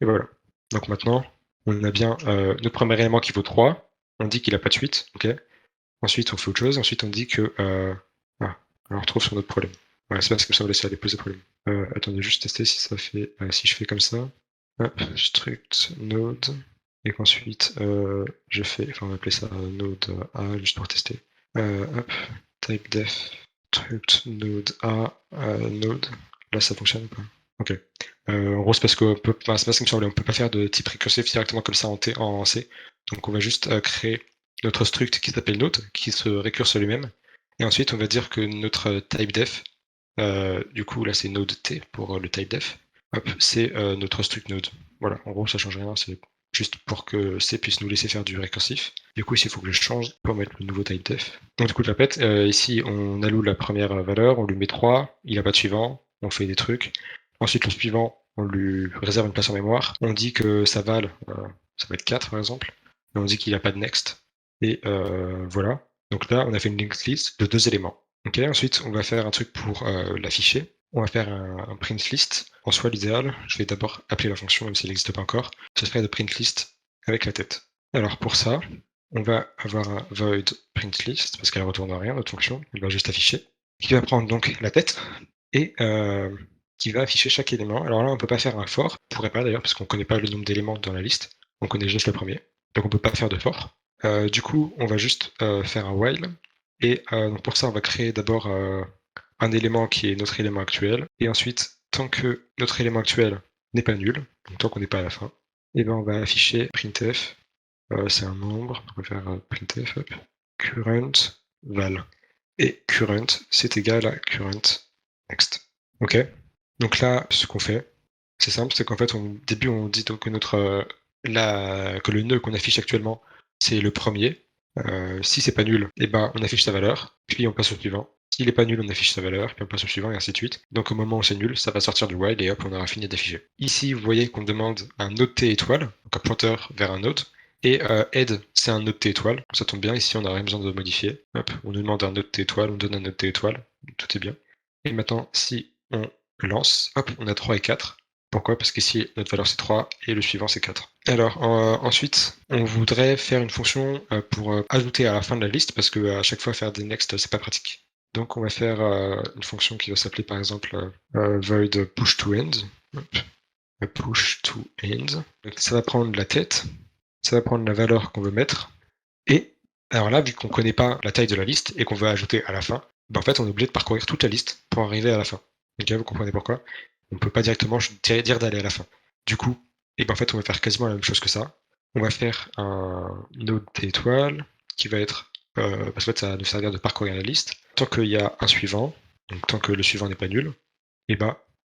Et voilà. Donc maintenant, on a bien notre premier élément qui vaut 3, on dit qu'il n'a pas de suite, ok. Ensuite, on fait autre chose, ensuite on dit que... on retrouve sur notre problème. Voilà, c'est parce que ça va laisser aller poser problème. Attendez, juste tester si ça fait... si je fais comme ça, hop, struct node... Et qu'ensuite, je fais, on va appeler ça node A, juste pour tester. Hop, type def, struct node A, node. Là, ça fonctionne ou pas? Ok. En gros, c'est parce que c'est pas ce qui me semblait, on peut pas faire de type récursif directement comme ça en C. Donc, on va juste créer notre struct qui s'appelle node, qui se récurse lui-même. Et ensuite, on va dire que notre type def, du coup, là, c'est node T pour le type def. Hop, c'est notre struct node. Voilà, en gros, ça change rien, c'est juste pour que C puisse nous laisser faire du récursif. Du coup, ici, il faut que je change pour mettre le nouveau type def. Donc, du coup, je répète, ici, on alloue la première valeur, on lui met 3, il n'a pas de suivant, on fait des trucs. Ensuite, le suivant, on lui réserve une place en mémoire. On dit que sa val, ça va être 4, par exemple. Et on dit qu'il n'a pas de next. Et voilà. Donc là, on a fait une linked list de 2 éléments. Ok, ensuite, on va faire un truc pour l'afficher. On va faire un print list. En soi, l'idéal, je vais d'abord appeler la fonction, même si elle n'existe pas encore, ce serait de print list avec la tête. Alors pour ça, on va avoir un void print list, parce qu'elle ne retourne rien, notre fonction, elle va juste afficher, qui va prendre donc la tête, et qui va afficher chaque élément. Alors là, on ne peut pas faire un for, on pourrait pas d'ailleurs, parce qu'on ne connaît pas le nombre d'éléments dans la liste, on connaît juste le premier, donc on ne peut pas faire de for. Du coup, on va juste faire un while, et donc pour ça, on va créer d'abord un élément qui est notre élément actuel, et ensuite, tant que notre élément actuel n'est pas nul, donc tant qu'on n'est pas à la fin, on va afficher printf, c'est un nombre, on va faire printf, hop, current val. Et current, c'est égal à current next. Ok. Donc là, ce qu'on fait, c'est simple, c'est qu'en fait, au début, on dit donc que que le nœud qu'on affiche actuellement, c'est le premier. Si c'est pas nul, on affiche sa valeur, puis on passe au suivant. S'il est pas nul, on affiche sa valeur, puis on passe au suivant, et ainsi de suite. Donc au moment où c'est nul, ça va sortir du while, et hop, on aura fini d'afficher. Ici, vous voyez qu'on demande un node T étoile, donc un pointeur vers un node, et head, c'est un node T étoile. Ça tombe bien, ici, on n'a rien besoin de modifier. Hop, on nous demande un node T étoile, on donne un node T étoile, tout est bien. Et maintenant, si on lance, hop, on a 3 et 4. Pourquoi? Parce qu'ici, notre valeur c'est 3 et le suivant c'est 4. Alors ensuite, on voudrait faire une fonction pour ajouter à la fin de la liste, parce que à chaque fois faire des next, c'est pas pratique. Donc on va faire une fonction qui va s'appeler par exemple void push to end. Push to end. Donc ça va prendre la tête, ça va prendre la valeur qu'on veut mettre, et alors là, vu qu'on connaît pas la taille de la liste et qu'on veut ajouter à la fin, en fait on est obligé de parcourir toute la liste pour arriver à la fin. Donc là, vous comprenez pourquoi? On peut pas directement dire d'aller à la fin. Du coup, en fait on va faire quasiment la même chose que ça. On va faire un node d'étoile qui va être parce qu'en fait ça va nous servir de parcourir la liste. Tant qu'il y a un suivant, donc tant que le suivant n'est pas nul,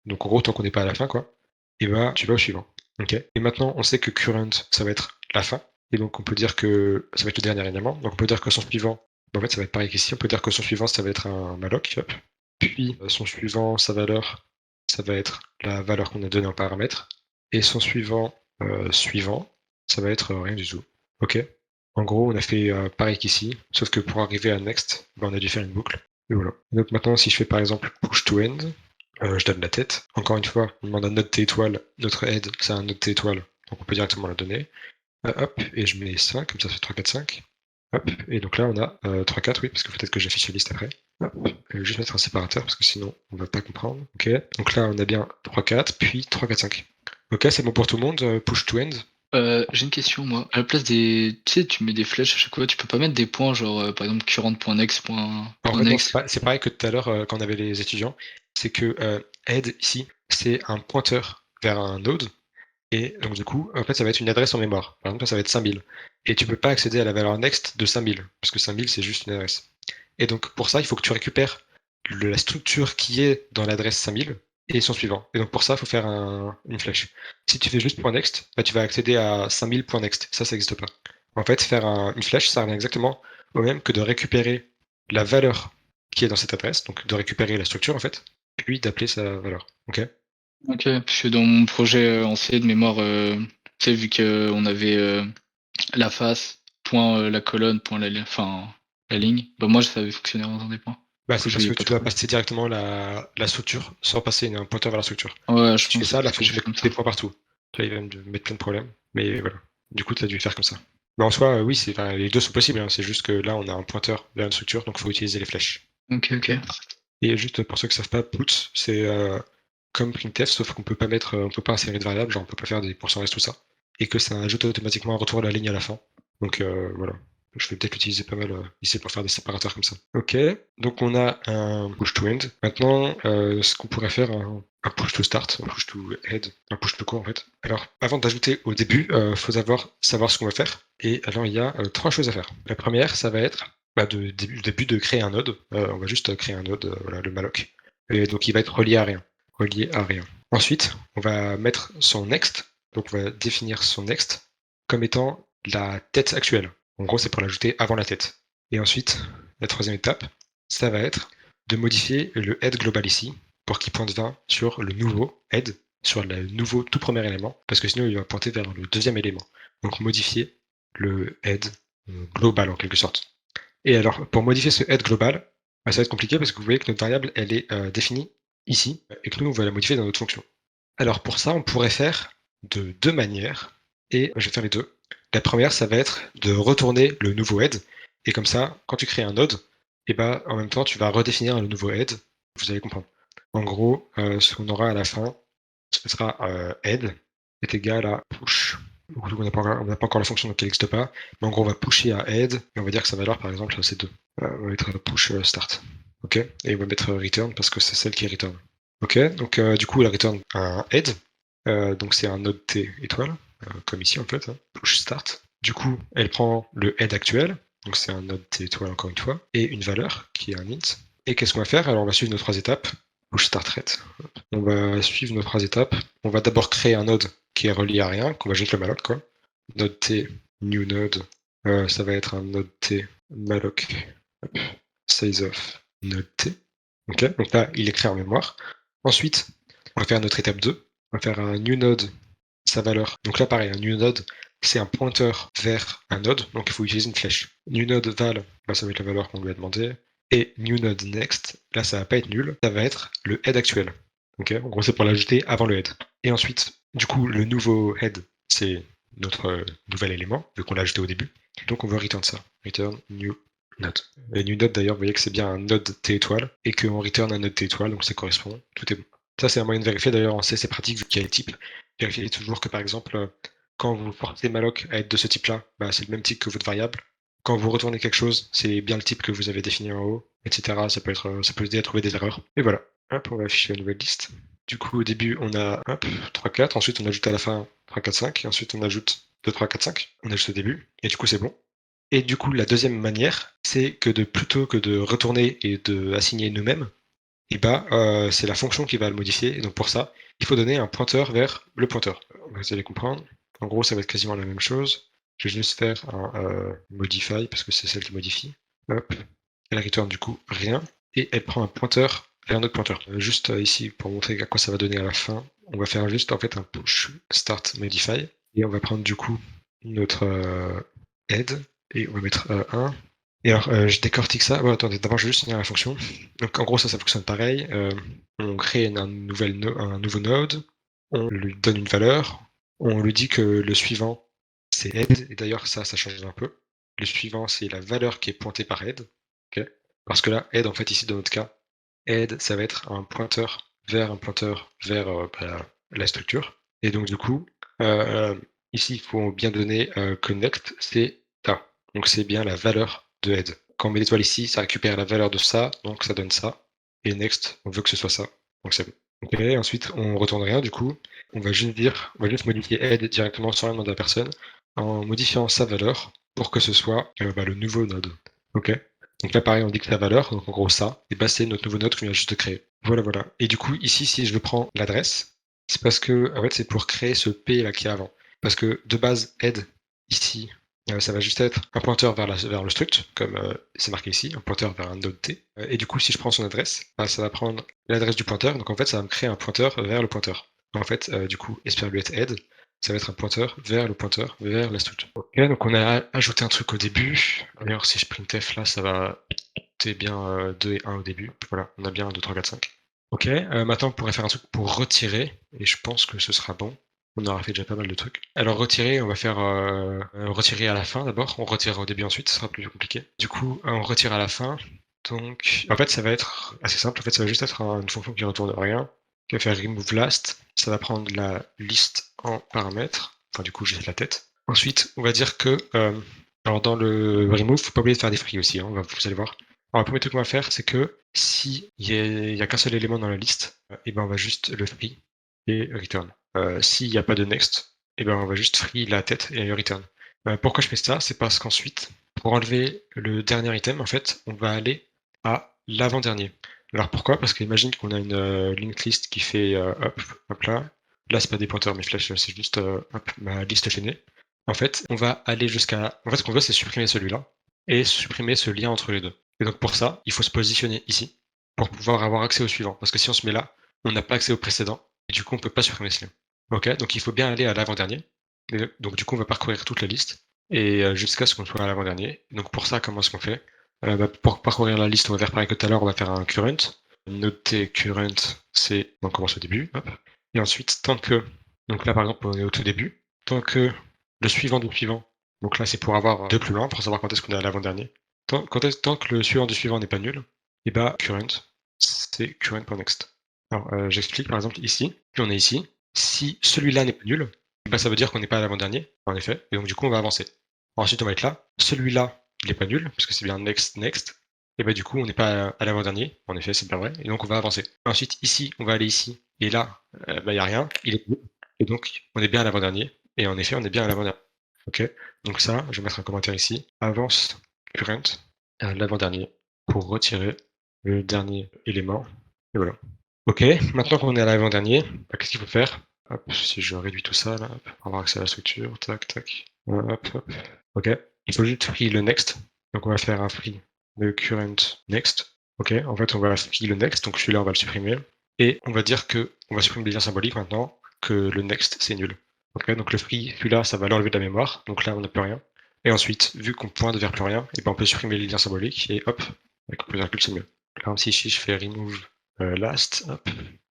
donc en gros tant qu'on n'est pas à la fin quoi, tu vas au suivant. Ok. Et maintenant on sait que current ça va être la fin. Et donc on peut dire que ça va être le dernier élément. Donc on peut dire que son suivant, en fait ça va être pareil qu'ici, on peut dire que son suivant ça va être un malloc, hop. Puis son suivant, sa valeur, ça va être la valeur qu'on a donnée en paramètre. Et son suivant, ça va être rien du tout. Ok. En gros, on a fait pareil qu'ici, sauf que pour arriver à next, on a dû faire une boucle. Et voilà. Donc maintenant, si je fais par exemple push to end, je donne la tête. Encore une fois, on demande un node T étoile. Notre head, c'est un node T étoile, donc on peut directement la donner. Hop, et je mets 5, comme ça fait 3, 4, 5. Hop, et donc là on a 3, 4, oui, parce que peut-être que j'affiche la liste après. Hop, je vais juste mettre un séparateur parce que sinon on va pas comprendre. Ok, donc là on a bien 3, 4, puis 3, 4, 5. Ok, c'est bon pour tout le monde, push to end. J'ai une question, moi. À la place des. Tu sais, tu mets des flèches à chaque fois, tu peux pas mettre des points, genre par exemple current.next. En fait, non, c'est pareil que tout à l'heure quand on avait les étudiants. C'est que head ici, c'est un pointeur vers un node. Et donc du coup, en fait, ça va être une adresse en mémoire. Par exemple, ça va être 5000. Et tu peux pas accéder à la valeur next de 5000, parce que 5000, c'est juste une adresse. Et donc pour ça, il faut que tu récupères la structure qui est dans l'adresse 5000 et son suivant. Et donc pour ça, il faut faire une flèche. Si tu fais juste .next, tu vas accéder à 5000.next. Ça n'existe pas. En fait, faire une flèche, ça revient exactement au même que de récupérer la valeur qui est dans cette adresse, donc de récupérer la structure en fait, puis d'appeler sa valeur. Ok. Ok, parce que dans mon projet en C de mémoire, tu sais, vu qu'on avait la face, point la colonne, point la ligne, bah moi je savais fonctionner en faisant des points. Bah, c'est parce que tu dois passer directement la structure sans passer un pointeur vers la structure. Ouais, si tu fais ça, là, faut que je mette des points partout. Là, il va me mettre plein de problèmes. Mais voilà. Du coup, tu as dû faire comme ça. Mais en soi, oui, les deux sont possibles. Hein. C'est juste que là, on a un pointeur vers une structure, donc il faut utiliser les flèches. Ok. Et juste pour ceux qui ne savent pas, put, c'est comme printf, sauf qu'on peut pas on peut pas insérer de variables, genre on peut pas faire des %s, tout ça. Et que ça ajoute automatiquement un retour à la ligne à la fin. Donc voilà. Je vais peut-être l'utiliser pas mal ici pour faire des séparateurs comme ça. Ok, donc on a un push to end. Maintenant, ce qu'on pourrait faire, un push to start, un push to head, un push to core en fait. Alors, avant d'ajouter au début, faut savoir ce qu'on va faire. Et alors, il y a 3 choses à faire. La première, ça va être le début de créer un node. On va juste créer un node, voilà, le malloc. Et donc, il va être relié à rien. Ensuite, on va mettre son next. Donc, on va définir son next comme étant la tête actuelle. En gros, c'est pour l'ajouter avant la tête. Et ensuite, la troisième étape, ça va être de modifier le head global ici pour qu'il pointe vers sur le nouveau head, sur le nouveau tout premier élément, parce que sinon il va pointer vers le deuxième élément. Donc modifier le head global en quelque sorte. Et alors, pour modifier ce head global, ça va être compliqué parce que vous voyez que notre variable, elle est définie ici, et que nous, on va la modifier dans notre fonction. Alors pour ça, on pourrait faire de 2 manières, et je vais faire les deux. La première, ça va être de retourner le nouveau head, et comme ça, quand tu crées un node, en même temps, tu vas redéfinir le nouveau head, vous allez comprendre. En gros, ce qu'on aura à la fin, ce sera head est égal à push. Donc, on n'a pas encore la fonction, donc elle n'existe pas, mais en gros, on va pusher à head, et on va dire que sa valeur, par exemple, c'est 2. On va mettre push start. Ok, et on va mettre return, parce que c'est celle qui return. Ok, donc du coup, elle return un head, donc c'est un node T étoile, comme ici en fait, push start. Du coup, elle prend le head actuel, donc c'est un node T étoile encore une fois, et une valeur qui est un int. Et qu'est-ce qu'on va faire? Alors on va suivre nos 3 étapes. Push start rate. On va suivre nos 3 étapes. On va d'abord créer un node qui est relié à rien, qu'on va juste le malloc quoi. Node T, new node, ça va être un node T malloc, size of node T. Ok, donc là il est créé en mémoire. Ensuite, on va faire notre étape 2. On va faire un new node, sa valeur. Donc là, pareil, un new node, c'est un pointeur vers un node, donc il faut utiliser une flèche. New node val, là, ça va être la valeur qu'on lui a demandé. Et new node next, là, ça va pas être nul, ça va être le head actuel. Ok, en gros, c'est pour l'ajouter avant le head. Et ensuite, du coup, le nouveau head, c'est notre nouvel élément, vu qu'on l'a ajouté au début. Donc, on veut return ça. Return new node. Et new node, d'ailleurs, vous voyez que c'est bien un node T étoile et qu'on return un node T étoile, donc ça correspond. Tout est bon. Ça, c'est un moyen de vérifier. D'ailleurs, en C, c'est pratique vu qu'il y a les types. Vérifiez toujours que, par exemple, quand vous forcez malloc à être de ce type-là, bah, c'est le même type que votre variable. Quand vous retournez quelque chose, c'est bien le type que vous avez défini en haut, etc. Ça peut aider à trouver des erreurs. Et voilà. Hop, on va afficher la nouvelle liste. Du coup, au début, on a 3, 4. Ensuite, on ajoute à la fin 3, 4, 5. Et ensuite, on ajoute 2, 3, 4, 5. On ajoute au début. Et du coup, c'est bon. Et du coup, la deuxième manière, c'est que plutôt que de retourner et de assigner nous-mêmes, et c'est la fonction qui va le modifier. Et donc, pour ça, il faut donner un pointeur vers le pointeur. Vous allez comprendre. En gros, ça va être quasiment la même chose. Je vais juste faire un modify parce que c'est celle qui modifie. Hop. Elle return du coup rien. Et elle prend un pointeur vers un autre pointeur. Juste ici, pour montrer à quoi ça va donner à la fin, on va faire juste en fait un push start modify. Et on va prendre du coup notre head. Et on va mettre 1. Et alors, je décortique ça. Bon, attendez, d'abord, je vais juste finir la fonction. Donc, en gros, ça fonctionne pareil. On crée un nouveau node. On lui donne une valeur. On lui dit que le suivant, c'est head. Et d'ailleurs, ça change un peu. Le suivant, c'est la valeur qui est pointée par head. Okay. Parce que là, head, en fait, ici, dans notre cas, head, ça va être un pointeur vers la structure. Et donc, du coup, ici, il faut bien donner que next, c'est A. Donc, c'est bien la valeur de head. Quand on met l'étoile ici, ça récupère la valeur de ça, donc ça donne ça. Et next, on veut que ce soit ça. Donc, c'est bon. Okay, ensuite, on retourne rien, du coup. On va juste modifier head directement sans rien demander à personne, en modifiant sa valeur pour que ce soit le nouveau node. Ok. Donc là, pareil, on dit que la valeur, donc en gros ça, et c'est notre nouveau node qu'on vient juste de créer. Voilà. Et du coup, ici, si je prends l'adresse, c'est parce que, en fait, c'est pour créer ce P là qui est avant. Parce que de base, head, ici, ça va juste être un pointeur vers le struct, comme c'est marqué ici, un pointeur vers un node T. Et du coup, si je prends son adresse, ça va prendre l'adresse du pointeur, donc en fait, ça va me créer un pointeur vers le pointeur. En fait, du coup, esperluette head, ça va être un pointeur vers la structure. Ok, donc on a ajouté un truc au début. D'ailleurs, si je printf là, ça va être bien 2 et 1 au début. Voilà, on a bien 1, 2, 3, 4, 5. Ok, maintenant on pourrait faire un truc pour retirer, et je pense que ce sera bon. On aura fait déjà pas mal de trucs. Alors retirer, on va faire retirer à la fin d'abord. On retire au début ensuite, ce sera plus compliqué. Du coup, on retire à la fin. Donc, en fait, ça va être assez simple. En fait, ça va juste être une fonction qui retourne rien, qui va faire remove last. Ça va prendre la liste en paramètres. Enfin, du coup, j'ai la tête. Ensuite, on va dire que alors dans le remove, faut pas oublier de faire des free aussi. Hein, vous allez voir. Alors, le premier truc qu'on va faire, c'est que si il y a qu'un seul élément dans la liste, et ben on va juste le free et return. S'il n'y a pas de next, et ben on va juste free la tête et return. Pourquoi je fais ça? C'est parce qu'ensuite, pour enlever le dernier item, en fait, on va aller à l'avant-dernier. Alors pourquoi? Parce qu'imagine qu'on a une linked list qui fait hop là. Là, c'est pas des pointeurs, mes flèches, c'est juste ma liste chaînée. En fait, on va aller jusqu'à. En fait, ce qu'on veut, c'est supprimer celui-là et supprimer ce lien entre les deux. Et donc pour ça, il faut se positionner ici pour pouvoir avoir accès au suivant. Parce que si on se met là, on n'a pas accès au précédent et du coup, on peut pas supprimer ce lien. Ok, donc il faut bien aller à l'avant-dernier. Donc du coup, on va parcourir toute la liste et jusqu'à ce qu'on soit à l'avant-dernier. Donc pour ça, comment est-ce qu'on fait? Pour parcourir la liste, on va faire pareil que tout à l'heure, on va faire un current. Noter current, c'est on commence au début. Hop. Et ensuite, tant que, donc là par exemple, on est au tout début, tant que le suivant du suivant, donc là c'est pour avoir deux plus loin, pour savoir quand est-ce qu'on est à l'avant-dernier. Tant que le suivant du suivant n'est pas nul, et current, c'est current.next. Alors j'explique par exemple ici, puis on est ici. Si celui-là n'est pas nul, ça veut dire qu'on n'est pas à l'avant-dernier, en effet, et donc du coup on va avancer. Ensuite on va être là. Celui-là, il n'est pas nul, parce que c'est bien next, et du coup on n'est pas à l'avant-dernier, en effet c'est pas vrai, et donc on va avancer. Ensuite ici, on va aller ici, et là, il n'y a rien, il est nul, et donc on est bien à l'avant-dernier, et en effet on est bien à l'avant-dernier. Ok, donc ça, je vais mettre un commentaire ici, avance current à l'avant-dernier, pour retirer le dernier élément, et voilà. Ok, maintenant qu'on est à l'avant-dernier, qu'est-ce qu'il faut faire? Hop, si je réduis tout ça, là, hop, on va avoir accès à la structure, tac, tac, hop. Ok, il faut juste free le next, donc on va faire un free de current next. Ok, en fait on va free le next, donc celui-là on va le supprimer, et on va dire que on va supprimer les liens symboliques maintenant, que le next c'est nul. Ok, donc le free, celui-là ça va l'enlever de la mémoire, donc là on n'a plus rien. Et ensuite, vu qu'on pointe vers plus rien, et on peut supprimer les liens symboliques, et hop, avec un peu de recul c'est mieux. Là aussi, si je fais remove last, hop,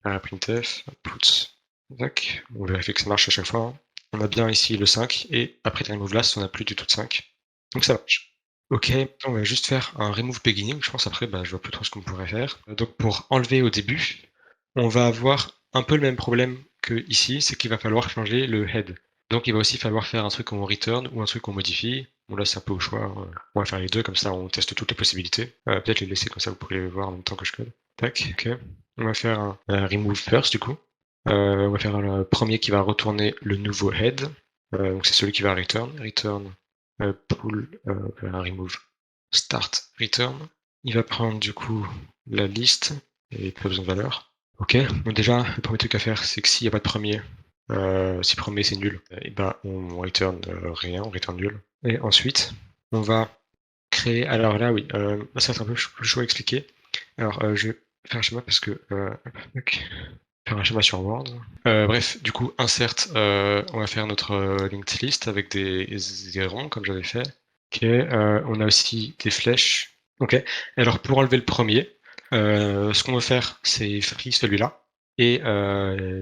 printf, output, tac, on vérifie que ça marche à chaque fois. Hein. On a bien ici le 5, et après le remove last, on n'a plus du tout de 5. Donc ça marche. Ok, on va juste faire un remove beginning, je pense après, je vois plus trop ce qu'on pourrait faire. Donc pour enlever au début, on va avoir un peu le même problème que ici, c'est qu'il va falloir changer le head. Donc il va aussi falloir faire un truc qu'on return ou un truc qu'on modifie. Bon là c'est un peu au choix, hein. On va faire les deux, comme ça on teste toutes les possibilités. Peut-être les laisser comme ça, vous pourrez les voir en même temps que je code. Tac, ok. On va faire un remove first du coup. On va faire le premier qui va retourner le nouveau head. Donc c'est celui qui va return. Return pull, remove start return. Il va prendre du coup la liste et pas besoin de valeur. Ok, donc déjà le premier truc à faire c'est que s'il n'y a pas de premier, si premier c'est nul, et on return rien, on return nul. Et ensuite on va créer, alors là oui, ça va être un peu plus chaud à expliquer. Alors je vais faire un schéma parce que faire un schéma sur Word. Bref, du coup, insert, on va faire notre linked list avec des ronds, comme j'avais fait. Ok, on a aussi des flèches. Ok, alors pour enlever le premier, ce qu'on va faire, c'est free celui-là et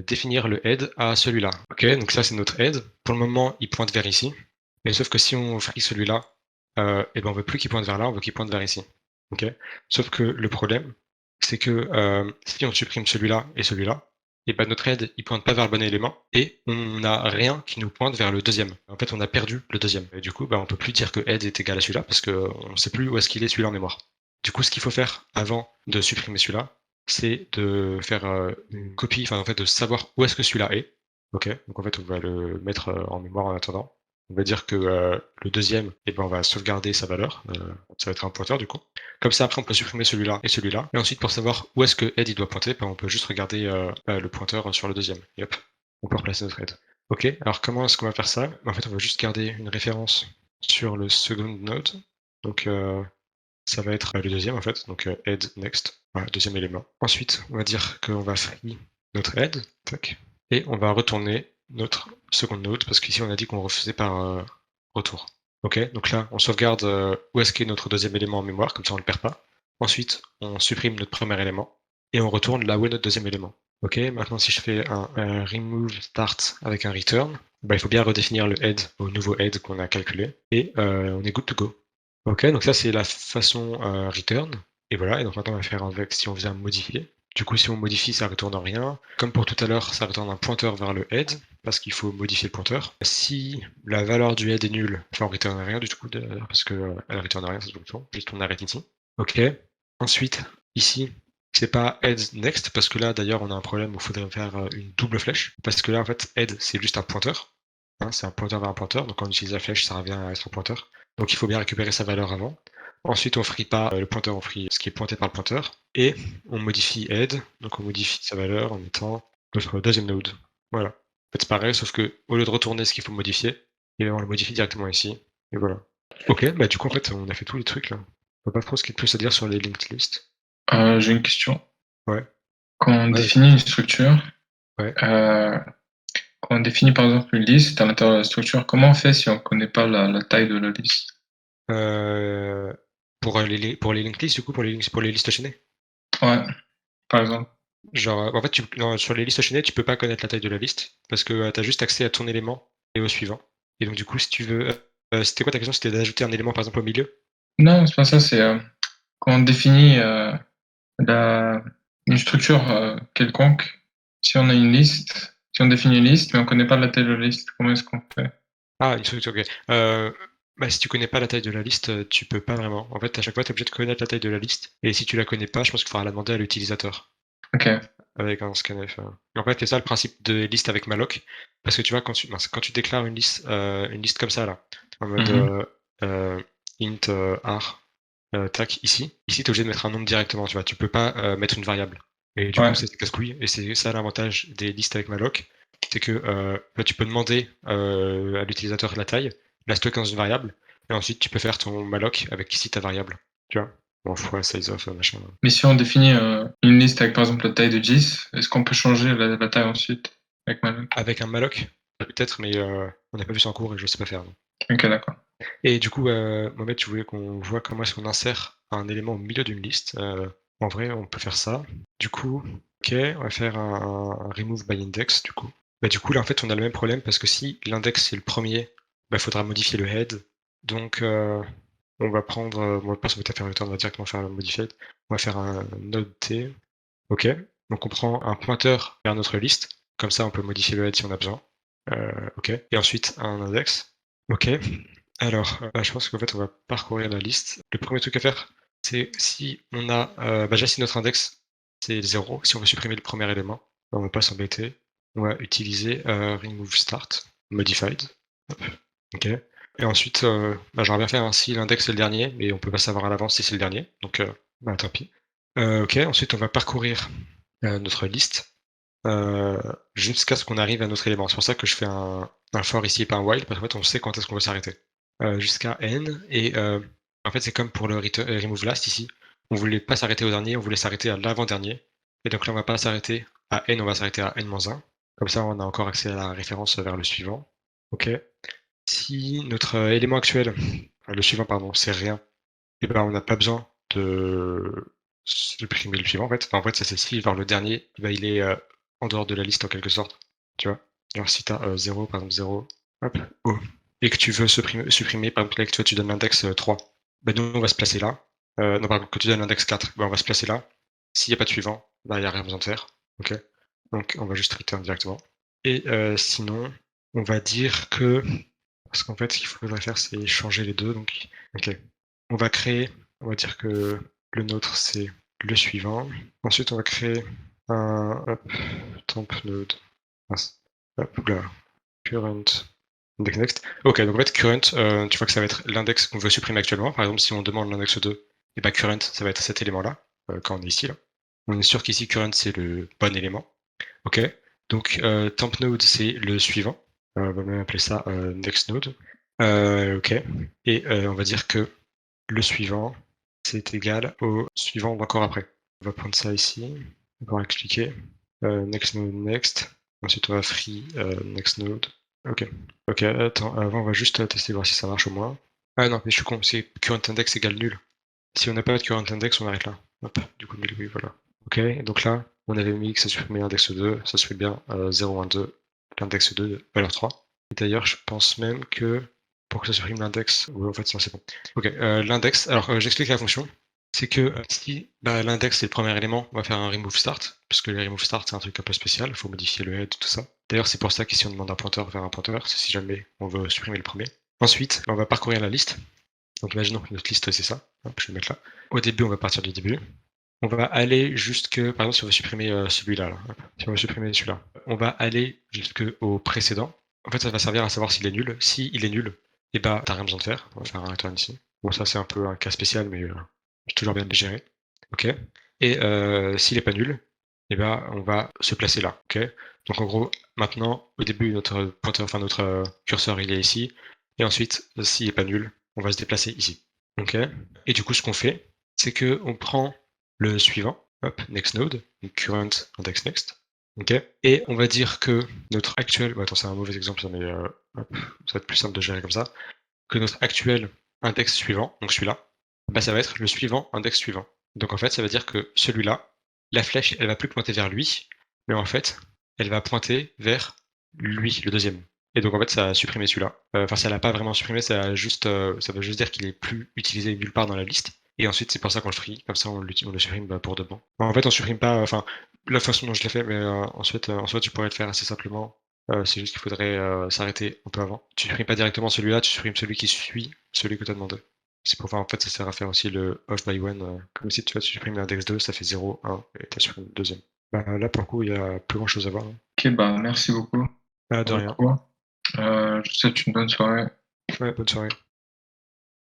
définir le head à celui-là. Ok, donc ça c'est notre head. Pour le moment, il pointe vers ici. Mais sauf que si on free celui-là, on veut plus qu'il pointe vers là, on veut qu'il pointe vers ici. Ok, sauf que le problème, c'est que si on supprime celui-là et celui-là, et notre head il pointe pas vers le bon élément et on n'a rien qui nous pointe vers le deuxième. En fait, on a perdu le deuxième. Et du coup, on peut plus dire que head est égal à celui-là parce qu'on sait plus où est-ce qu'il est celui-là en mémoire. Du coup, ce qu'il faut faire avant de supprimer celui-là, c'est de faire une copie, en fait, de savoir où est-ce que celui-là est. Ok, donc en fait, on va le mettre en mémoire en attendant. On va dire que le deuxième, on va sauvegarder sa valeur. Ça va être un pointeur du coup. Comme ça, après, on peut supprimer celui-là et celui-là. Et ensuite, pour savoir où est-ce que head il doit pointer, on peut juste regarder le pointeur sur le deuxième. Et hop, on peut replacer notre head. Ok, alors comment est-ce qu'on va faire ça? En fait, on va juste garder une référence sur le second node. Donc, ça va être le deuxième en fait. Donc, head next. Voilà, deuxième élément. Ensuite, on va dire qu'on va free notre head. Tac. Et on va retourner notre second node parce qu'ici, on a dit qu'on refaisait par retour. Ok, donc là, on sauvegarde où est-ce qu'est notre deuxième élément en mémoire, comme ça on ne le perd pas. Ensuite, on supprime notre premier élément et on retourne là où est notre deuxième élément. Ok, maintenant si je fais un remove start avec un return, il faut bien redéfinir le head au nouveau head qu'on a calculé et on est good to go. Ok, donc ça c'est la façon return. Et voilà, et donc maintenant on va faire avec si on vient modifier. Du coup, si on modifie, ça retourne rien. Comme pour tout à l'heure, ça retourne un pointeur vers le head, parce qu'il faut modifier le pointeur. Si la valeur du head est nulle, on returne rien du tout, parce qu'elle returne rien, c'est tout le temps. Juste on arrête ici. Ok. Ensuite, ici, c'est pas head next, parce que là, d'ailleurs, on a un problème où il faudrait faire une double flèche. Parce que là, en fait, head, c'est juste un pointeur. Hein, c'est un pointeur vers un pointeur, donc quand on utilise la flèche, ça revient à être un pointeur. Donc il faut bien récupérer sa valeur avant. Ensuite, on free pas le pointeur, on free ce qui est pointé par le pointeur. Et on modifie head, donc on modifie sa valeur en mettant notre deuxième node. Voilà. En fait, c'est pareil, sauf que au lieu de retourner ce qu'il faut modifier, on le modifie directement ici. Et voilà. Ok, du coup, en fait, on a fait tous les trucs là. On voit pas trop ce qu'il y a de plus à dire sur les linked lists. J'ai une question. Ouais. Quand on définit une structure, ouais. Quand on définit par exemple une liste à l'intérieur de la structure, comment on fait si on ne connaît pas la taille de la liste? Pour les linked lists, du coup, pour les listes chaînées. Ouais, par exemple. Genre, en fait, sur les listes chaînées, tu peux pas connaître la taille de la liste, parce que tu as juste accès à ton élément et au suivant. Et donc, du coup, si tu veux. C'était quoi ta question? C'était d'ajouter un élément, par exemple, au milieu? Non, c'est pas ça, c'est quand on définit une structure quelconque, si on a une liste, si on définit une liste, mais on connaît pas la taille de la liste, comment est-ce qu'on fait? Ah, une structure, ok. Si tu connais pas la taille de la liste, tu peux pas vraiment. En fait, à chaque fois, tu es obligé de connaître la taille de la liste. Et si tu la connais pas, je pense qu'il faudra la demander à l'utilisateur. Ok. Avec un scanf. En fait, c'est ça le principe de liste avec malloc. Parce que tu vois, quand tu déclares une liste comme ça, là, en mode int ar, tac, ici, tu es obligé de mettre un nombre directement, tu vois. Tu peux pas mettre une variable. Et du coup, c'est casse-couille. Et c'est ça l'avantage des listes avec malloc. C'est que là, tu peux demander à l'utilisateur la taille, la stocker dans une variable, et ensuite tu peux faire ton malloc avec ici ta variable. Tu vois? Bon, fois size of machin. Mais si on définit une liste avec par exemple la taille de 10, est-ce qu'on peut changer la taille ensuite avec malloc? Avec un malloc? Peut-être, mais on n'a pas vu ça en cours et je sais pas faire. Donc. Ok, d'accord. Et du coup, Mohamed, tu voulais qu'on voit comment est-ce qu'on insère un élément au milieu d'une liste. En vrai, on peut faire ça. Du coup, Ok, on va faire un remove by index du coup. Du coup là en fait on a le même problème parce que si l'index c'est le premier, il faudra modifier le head. Donc on va prendre, on va pas s'embêter à faire un return, on va directement faire le modified. On va faire un node t. Ok, donc on prend un pointeur vers notre liste, comme ça on peut modifier le head si on a besoin. Ok, et ensuite un index. Ok, alors je pense qu'en fait on va parcourir la liste. Le premier truc à faire, c'est si on a, déjà si notre index c'est 0, si on veut supprimer le premier élément, on va pas s'embêter. On va utiliser remove start modified. Hop. Ok. Et ensuite, j'aurais bien fait un si l'index est le dernier, mais on peut pas savoir à l'avance si c'est le dernier, donc tant pis. Ok, ensuite on va parcourir notre liste jusqu'à ce qu'on arrive à notre élément. C'est pour ça que je fais un for ici et pas un while, parce qu'en fait on sait quand est-ce qu'on veut s'arrêter. Jusqu'à n, et en fait c'est comme pour le remove last ici, on voulait pas s'arrêter au dernier, on voulait s'arrêter à l'avant-dernier, et donc là on va pas s'arrêter à n, on va s'arrêter à n-1, comme ça on a encore accès à la référence vers le suivant. Ok. Si notre élément actuel, le suivant pardon, c'est rien, et ben on n'a pas besoin de supprimer le suivant en fait. Enfin, en fait ça c'est si vers le dernier, il est en dehors de la liste en quelque sorte. Tu vois. Alors si tu as 0, par exemple 0, hop, O, et que tu veux supprimer, par exemple là que tu donnes l'index 3, nous on va se placer là. Non, par exemple, que tu donnes l'index 4, on va se placer là. S'il n'y a pas de suivant, il n'y a rien besoin de faire. Ok. Donc on va juste return directement. Et sinon, on va dire que parce qu'en fait, ce qu'il faudrait faire, c'est changer les deux. Donc, ok. On va créer, on va dire que le nôtre, c'est le suivant. Ensuite, on va créer un temp node. Hop, là. Current index next. Ok, donc en fait, current, tu vois que ça va être l'index qu'on veut supprimer actuellement. Par exemple, si on demande l'index 2, et bah current, ça va être cet élément-là, quand on est ici, là. On est sûr qu'ici, current, c'est le bon élément. Ok. Donc, temp node, c'est le suivant. On va même appeler ça next node. Ok. Et on va dire que le suivant, c'est égal au suivant d'encore après. On va prendre ça ici. On va expliquer. Next node next. Ensuite, on va free next node. Ok. Ok, attends, avant, on va juste tester, voir si ça marche au moins. Ah non, mais je suis con, c'est current index égale nul. Si on n'a pas de current index, on arrête là. Hop, du coup, oui, voilà. Ok, donc là, on avait mis que ça supprimait l'index 2, ça se fait bien 0, 1, 2, l'index 2, valeur 3. Et d'ailleurs, je pense même que pour que ça supprime l'index, en fait, non, c'est bon. Ok, l'index, alors j'explique la fonction. C'est que si l'index c'est le premier élément, on va faire un remove start, parce que le remove start c'est un truc un peu spécial, il faut modifier le head, tout ça. D'ailleurs, c'est pour ça qu'ici on demande un pointeur vers un pointeur, c'est si jamais on veut supprimer le premier. Ensuite, on va parcourir la liste. Donc imaginons que notre liste c'est ça. Hop, je vais le mettre là. Au début, on va partir du début. On va aller jusque, par exemple, si on veut supprimer celui-là, si on veut supprimer celui-là, on va aller jusqu'au précédent. En fait, ça va servir à savoir s'il est nul. S'il est nul, et t'as rien besoin de faire. On va faire un return ici. Bon, ça c'est un peu un cas spécial, mais c'est toujours bien de le gérer. Ok. Et s'il est pas nul, on va se placer là. Ok. Donc en gros, maintenant, au début, notre pointeur, enfin notre curseur, il est ici. Et ensuite, s'il est pas nul, on va se déplacer ici. Ok. Et du coup, ce qu'on fait, c'est que on prend le suivant, hop, next node, donc current index next. Ok. Et on va dire que notre actuel, attends, c'est un mauvais exemple, ça, mais hop, ça va être plus simple de gérer comme ça, que notre actuel index suivant, donc celui-là, ça va être le suivant index suivant. Donc en fait, ça veut dire que celui-là, la flèche, elle va plus pointer vers lui, mais en fait, elle va pointer vers lui, le deuxième. Et donc en fait, ça a supprimé celui-là. Enfin, ça l'a pas vraiment supprimé, ça veut juste dire qu'il est plus utilisé nulle part dans la liste. Et ensuite, c'est pour ça qu'on le free, comme ça on le supprime pour de bon. En fait, on supprime pas, enfin, la façon dont je l'ai fait, mais ensuite, tu pourrais le faire assez simplement. C'est juste qu'il faudrait s'arrêter un peu avant. Tu supprimes pas directement celui-là, tu supprimes celui qui suit celui que tu as demandé. C'est pour faire, en fait, ça sert à faire aussi le off by one. Comme si tu vois, tu supprimes l'index 2, ça fait 0, 1, et tu as supprimé le deuxième. Là, pour le coup, il y a plus grand chose à voir. Hein. Ok, merci beaucoup. De rien. Je te souhaite une bonne soirée. Ouais, bonne soirée.